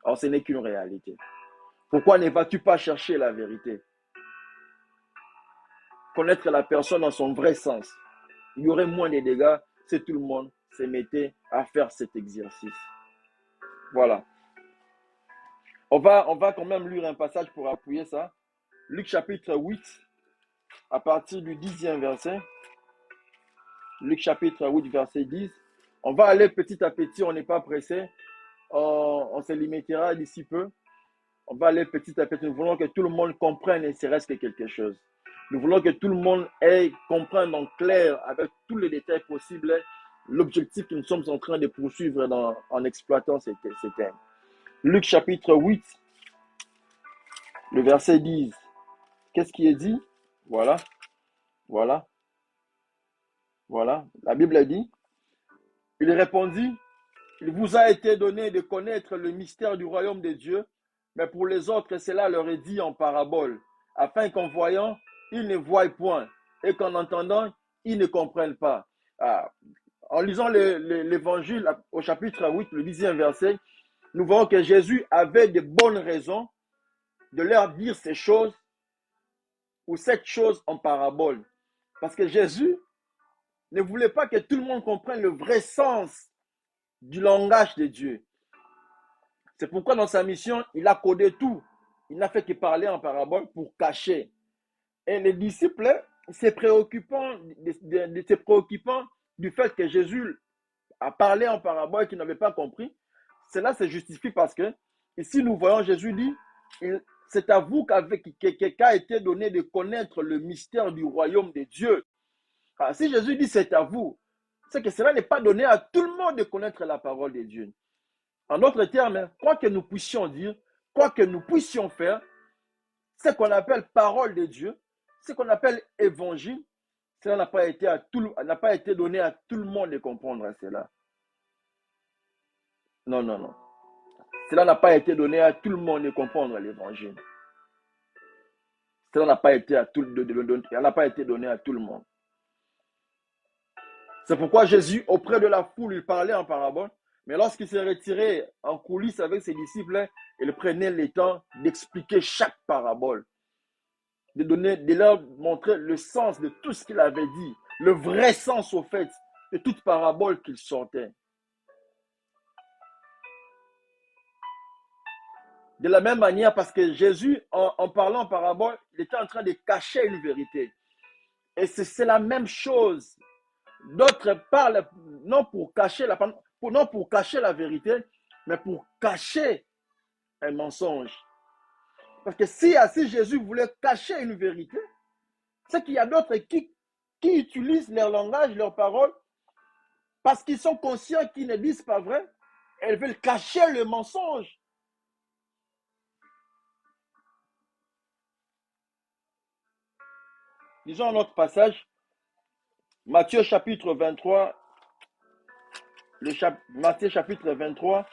Alors ce n'est qu'une réalité. Pourquoi ne vas-tu pas chercher la vérité? Connaître la personne dans son vrai sens. Il y aurait moins de dégâts si tout le monde se mettait à faire cet exercice. Voilà. On va quand même lire un passage pour appuyer ça. Luc chapitre 8, à partir du 10e verset. Luc chapitre 8, verset 10. On va aller petit à petit, on n'est pas pressé. On se limitera d'ici peu. On va aller petit à petit. Nous voulons que tout le monde comprenne et serait-ce que quelque chose. Nous voulons que tout le monde comprenne en clair, avec tous les détails possibles, l'objectif que nous sommes en train de poursuivre en exploitant ces thèmes. Luc chapitre 8, le verset 10. Qu'est-ce qui est dit? Voilà. La Bible dit, il répondit, il vous a été donné de connaître le mystère du royaume de Dieu, mais pour les autres, cela leur est dit en parabole, afin qu'en voyant, ils ne voient point, et qu'en entendant, ils ne comprennent pas. En lisant l'évangile au chapitre 8, le 10e verset, nous voyons que Jésus avait de bonnes raisons de leur dire ces choses ou cette chose en parabole. Parce que Jésus ne voulait pas que tout le monde comprenne le vrai sens du langage de Dieu. C'est pourquoi dans sa mission, il a codé tout. Il n'a fait que parler en parabole pour cacher. Et les disciples, se préoccupant du fait que Jésus a parlé en parabole et qu'ils n'avaient pas compris, cela se justifie parce que ici nous voyons Jésus dit, c'est à vous qu'a été donné de connaître le mystère du royaume de Dieu. Alors, si Jésus dit c'est à vous, c'est que cela n'est pas donné à tout le monde de connaître la parole de Dieu. En d'autres termes, quoi que nous puissions dire, quoi que nous puissions faire, ce qu'on appelle parole de Dieu, ce qu'on appelle évangile, cela n'a pas été donné à tout le monde de comprendre cela. Non. Cela n'a pas été donné à tout le monde de comprendre l'évangile. Cela n'a pas été donné à tout le monde. C'est pourquoi Jésus, auprès de la foule, il parlait en parabole. Mais lorsqu'il s'est retiré en coulisses avec ses disciples, il prenait le temps d'expliquer chaque parabole, de leur montrer le sens de tout ce qu'il avait dit, le vrai sens au fait de toute parabole qu'il sortait. De la même manière, parce que Jésus, en parlant en parabole, il était en train de cacher une vérité. Et c'est la même chose. D'autres parlent non pour cacher la vérité, mais pour cacher un mensonge. Parce que si Jésus voulait cacher une vérité, c'est qu'il y a d'autres qui utilisent leur langage, leurs paroles, parce qu'ils sont conscients qu'ils ne disent pas vrai, elles veulent cacher le mensonge. Lisons un autre passage, Matthieu chapitre 23, Matthieu chapitre 23,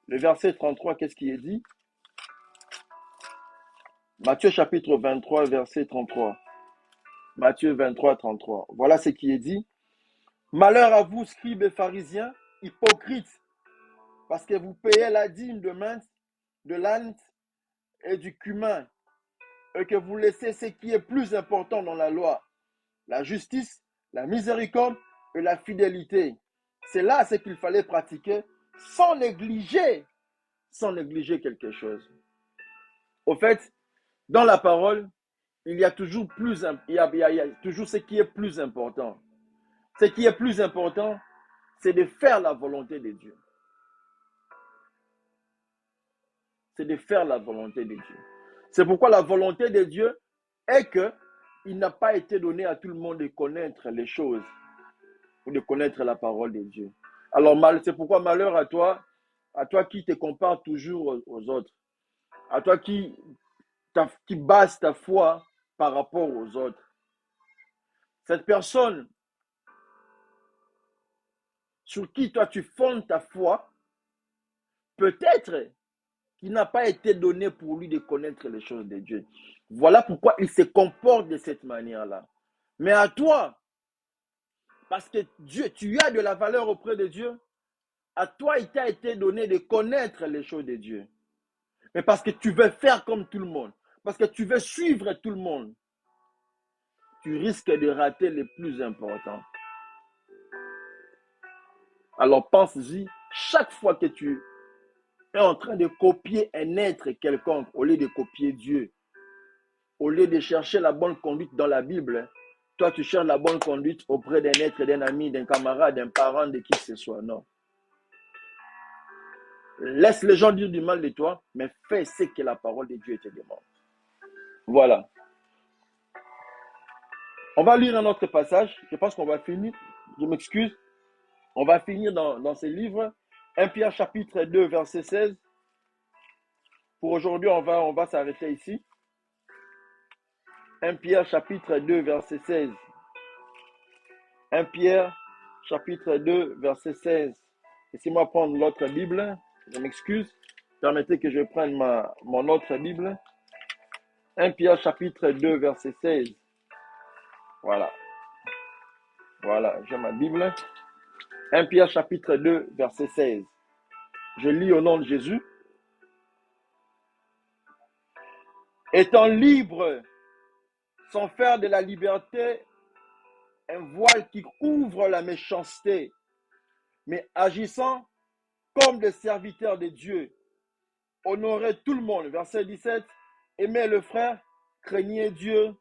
le verset 33, qu'est-ce qui est dit? Matthieu chapitre 23, verset 33. Matthieu 23, 33. Voilà ce qui est dit. Malheur à vous, scribes et pharisiens, hypocrites, parce que vous payez la dîme de menthe, de l'âne et du cumin, et que vous laissez ce qui est plus important dans la loi, la justice, la miséricorde et la fidélité. C'est là ce qu'il fallait pratiquer sans négliger quelque chose. Au fait, dans la parole, il y a toujours toujours ce qui est plus important. Ce qui est plus important, c'est de faire la volonté de Dieu. c'est de faire la volonté de Dieu. C'est pourquoi la volonté de Dieu est que il n'a pas été donné à tout le monde de connaître les choses ou de connaître la parole de Dieu. Alors, c'est pourquoi malheur à toi qui te compares toujours aux autres, à toi qui base ta foi par rapport aux autres. Cette personne sur qui toi tu fondes ta foi, peut-être qu'il n'a pas été donné pour lui de connaître les choses de Dieu. Voilà pourquoi il se comporte de cette manière-là. Mais à toi, parce que Dieu, tu as de la valeur auprès de Dieu, à toi, il t'a été donné de connaître les choses de Dieu. Mais parce que tu veux faire comme tout le monde, parce que tu veux suivre tout le monde, tu risques de rater les plus importants. Alors pense-y, chaque fois que tu es en train de copier un être quelconque, au lieu de copier Dieu, au lieu de chercher la bonne conduite dans la Bible, toi tu cherches la bonne conduite auprès d'un être, d'un ami, d'un camarade, d'un parent, de qui que ce soit. Non. Laisse les gens dire du mal de toi, mais fais ce que la parole de Dieu te demande. Voilà. On va lire un autre passage. Je pense qu'on va finir. Je m'excuse. On va finir dans ce livre. 1 Pierre chapitre 2, verset 16. Pour aujourd'hui, on va s'arrêter ici. 1 Pierre chapitre 2, verset 16. 1 Pierre chapitre 2, verset 16. Laissez-moi prendre l'autre Bible. Je m'excuse. Permettez que je prenne mon autre Bible. 1 Pierre chapitre 2, verset 16. Voilà. Voilà, j'ai ma Bible. 1 Pierre chapitre 2, verset 16. Je lis au nom de Jésus. Étant libre, sans faire de la liberté un voile qui couvre la méchanceté, mais agissant comme des serviteurs de Dieu, honorez tout le monde. Verset 17. Aimez le frère, craignez Dieu,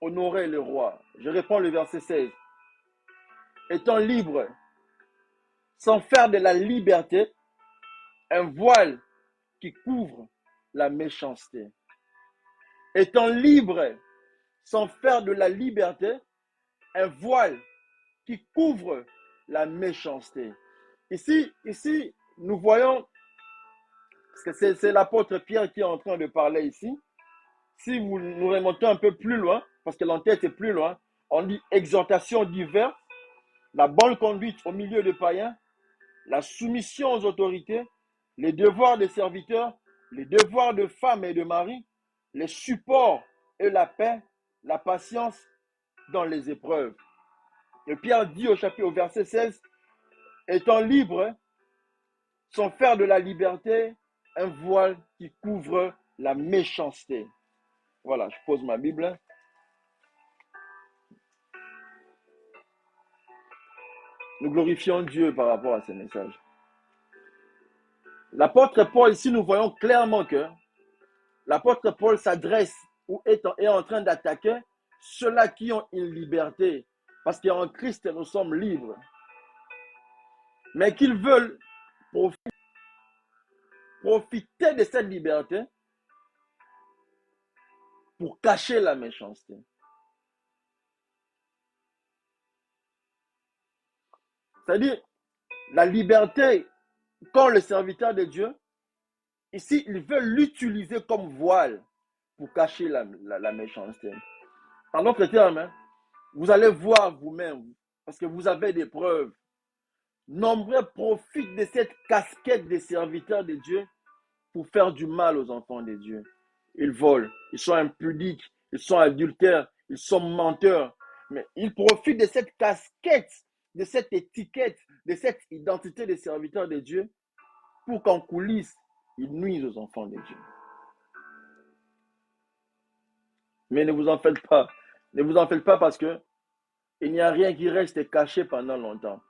honorez le roi. Je réponds le verset 16. Étant libre, sans faire de la liberté un voile qui couvre la méchanceté. Étant libre, sans faire de la liberté un voile qui couvre la méchanceté. Ici, nous voyons, parce que c'est l'apôtre Pierre qui est en train de parler ici. Si vous nous remontez un peu plus loin, parce que l'entête est plus loin, on dit exhortation diverses, la bonne conduite au milieu des païens, la soumission aux autorités, les devoirs des serviteurs, les devoirs de femmes et de maris, les supports et la paix, la patience dans les épreuves. Et Pierre dit au verset 16, étant libre, sans faire de la liberté un voile qui couvre la méchanceté. Voilà, je pose ma Bible. Nous glorifions Dieu par rapport à ce message. L'apôtre Paul, ici, nous voyons clairement que l'apôtre Paul s'adresse ou est en train d'attaquer ceux-là qui ont une liberté. Parce qu'en Christ, nous sommes libres. Mais qu'ils veulent profiter de cette liberté pour cacher la méchanceté. C'est-à-dire, la liberté, quand le serviteur de Dieu, ici, il veut l'utiliser comme voile pour cacher la méchanceté. En d'autres termes, vous allez voir vous-même, parce que vous avez des preuves. Nombreux profitent de cette casquette des serviteurs de Dieu pour faire du mal aux enfants de Dieu. Ils volent, ils sont impudiques, ils sont adultères, ils sont menteurs. Mais ils profitent de cette casquette, de cette étiquette, de cette identité des serviteurs de Dieu pour qu'en coulisses, ils nuisent aux enfants de Dieu. Mais ne vous en faites pas. Ne vous en faites pas parce que il n'y a rien qui reste caché pendant longtemps.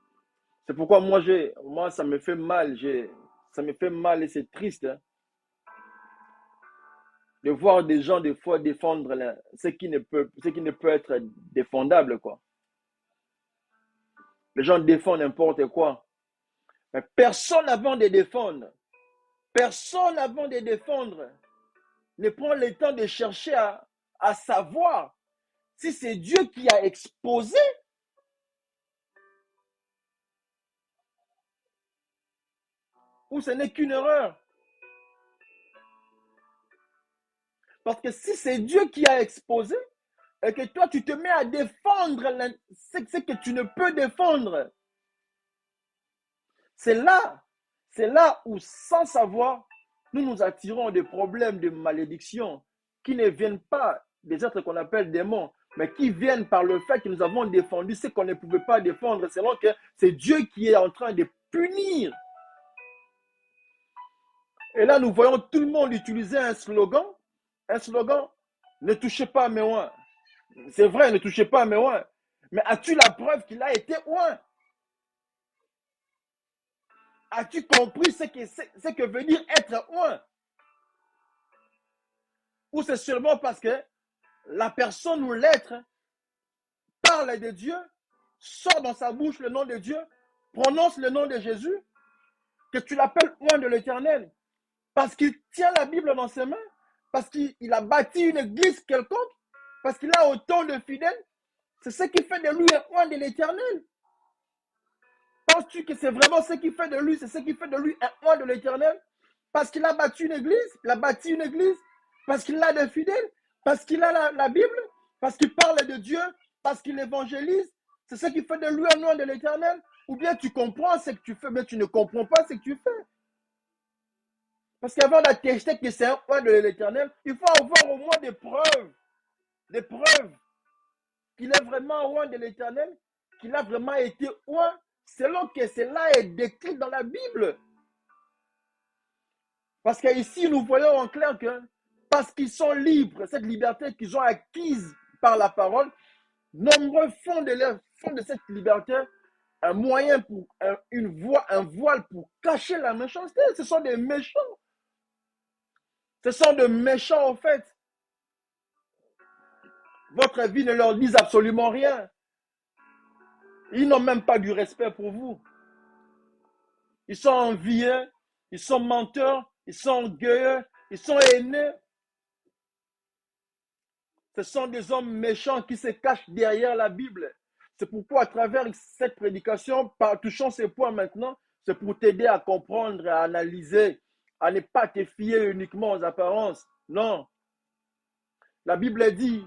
C'est pourquoi moi ça me fait mal. Ça me fait mal et c'est triste de voir des gens des fois défendre ce qui ne peut être défendable, quoi. Les gens défendent n'importe quoi. Mais personne avant de défendre Personne avant de défendre ne prend le temps de chercher à savoir si c'est Dieu qui a exposé ou ce n'est qu'une erreur. Parce que si c'est Dieu qui a exposé et que toi tu te mets à défendre ce que tu ne peux défendre, c'est là où sans savoir, nous nous attirons des problèmes de malédiction qui ne viennent pas des êtres qu'on appelle démons, mais qui viennent par le fait que nous avons défendu ce qu'on ne pouvait pas défendre, selon que c'est Dieu qui est en train de punir. Et là, nous voyons tout le monde utiliser un slogan, ne touchez pas à mes oins. C'est vrai, ne touchez pas à mes oins. Mais as-tu la preuve qu'il a été oint? As-tu compris ce que veut dire être oint? Ou c'est seulement parce que la personne ou l'être parle de Dieu, sort dans sa bouche le nom de Dieu, prononce le nom de Jésus, que tu l'appelles oint de l'Éternel? Parce qu'il tient la Bible dans ses mains, parce qu'il a bâti une église quelconque, parce qu'il a autant de fidèles. C'est ce qui fait de lui un oint de l'Éternel. Penses-tu que c'est vraiment ce qui fait de lui, c'est ce qui fait de lui un oint de l'Éternel? Parce qu'il a bâti une église, parce qu'il a des fidèles, parce qu'il a la Bible, parce qu'il parle de Dieu, parce qu'il évangélise. C'est ce qui fait de lui un oint de l'Éternel? Ou bien tu comprends ce que tu fais, mais tu ne comprends pas ce que tu fais? Parce qu'avant d'attester que c'est un oint de l'Éternel, il faut avoir au moins des preuves qu'il est vraiment oint de l'Éternel, qu'il a vraiment été oint, selon que cela est décrit dans la Bible. Parce qu'ici, nous voyons en clair que parce qu'ils sont libres, cette liberté qu'ils ont acquise par la parole, nombreux font de cette liberté un moyen pour un voile pour cacher la méchanceté. Ce sont des méchants. Ce sont des méchants en fait. Votre vie ne leur dit absolument rien. Ils n'ont même pas du respect pour vous. Ils sont envieux, ils sont menteurs, ils sont orgueilleux, ils sont haineux. Ce sont des hommes méchants qui se cachent derrière la Bible. C'est pourquoi à travers cette prédication, touchant ces points maintenant, c'est pour t'aider à comprendre, à analyser, à ne pas te fier uniquement aux apparences. Non. La Bible dit,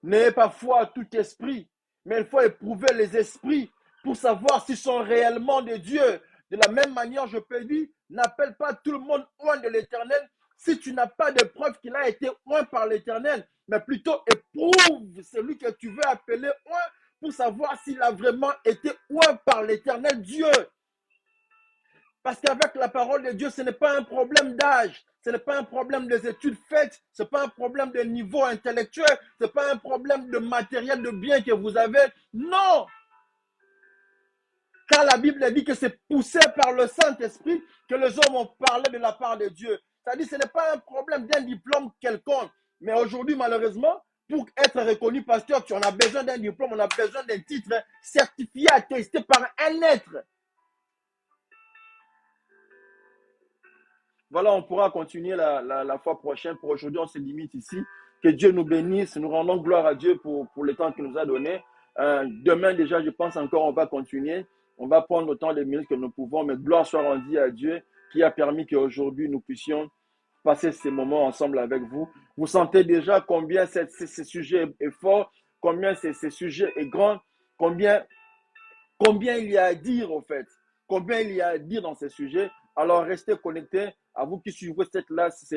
n'ayez pas foi à tout esprit, mais il faut éprouver les esprits pour savoir s'ils sont réellement de Dieu. De la même manière, je peux dire, n'appelle pas tout le monde oint de l'Éternel si tu n'as pas de preuve qu'il a été oint par l'Éternel, mais plutôt éprouve celui que tu veux appeler oint pour savoir s'il a vraiment été oint par l'Éternel Dieu. Parce qu'avec la parole de Dieu, ce n'est pas un problème d'âge, ce n'est pas un problème des études faites, ce n'est pas un problème de niveau intellectuel, ce n'est pas un problème de matériel, de bien que vous avez. Non! Car la Bible dit que c'est poussé par le Saint-Esprit que les hommes ont parlé de la part de Dieu. C'est-à-dire que ce n'est pas un problème d'un diplôme quelconque. Mais aujourd'hui, malheureusement, pour être reconnu pasteur, tu en as besoin d'un diplôme, on a besoin d'un titre certifié, attesté par un être. Voilà, on pourra continuer la fois prochaine. Pour aujourd'hui, on se limite ici. Que Dieu nous bénisse. Nous rendons gloire à Dieu pour le temps qu'il nous a donné. Demain, déjà, je pense encore, on va continuer. On va prendre autant de minutes que nous pouvons. Mais gloire soit rendue à Dieu qui a permis qu'aujourd'hui, nous puissions passer ces moments ensemble avec vous. Vous sentez déjà combien ce sujet est fort, combien ce sujet est grand, combien il y a à dire, au fait. Combien il y a à dire dans ces sujets. Alors, restez connectés. À vous qui suivez ces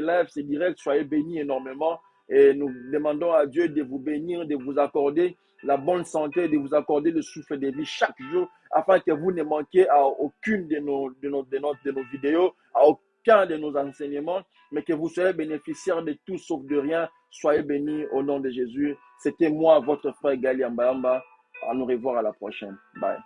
lives, ces directs, soyez bénis énormément. Et nous demandons à Dieu de vous bénir, de vous accorder la bonne santé, de vous accorder le souffle de vie chaque jour, afin que vous ne manquiez à aucune de nos vidéos, à aucun de nos enseignements, mais que vous soyez bénéficiaires de tout sauf de rien. Soyez bénis au nom de Jésus. C'était moi, votre frère Gali Ambamba. À nous revoir à la prochaine. Bye.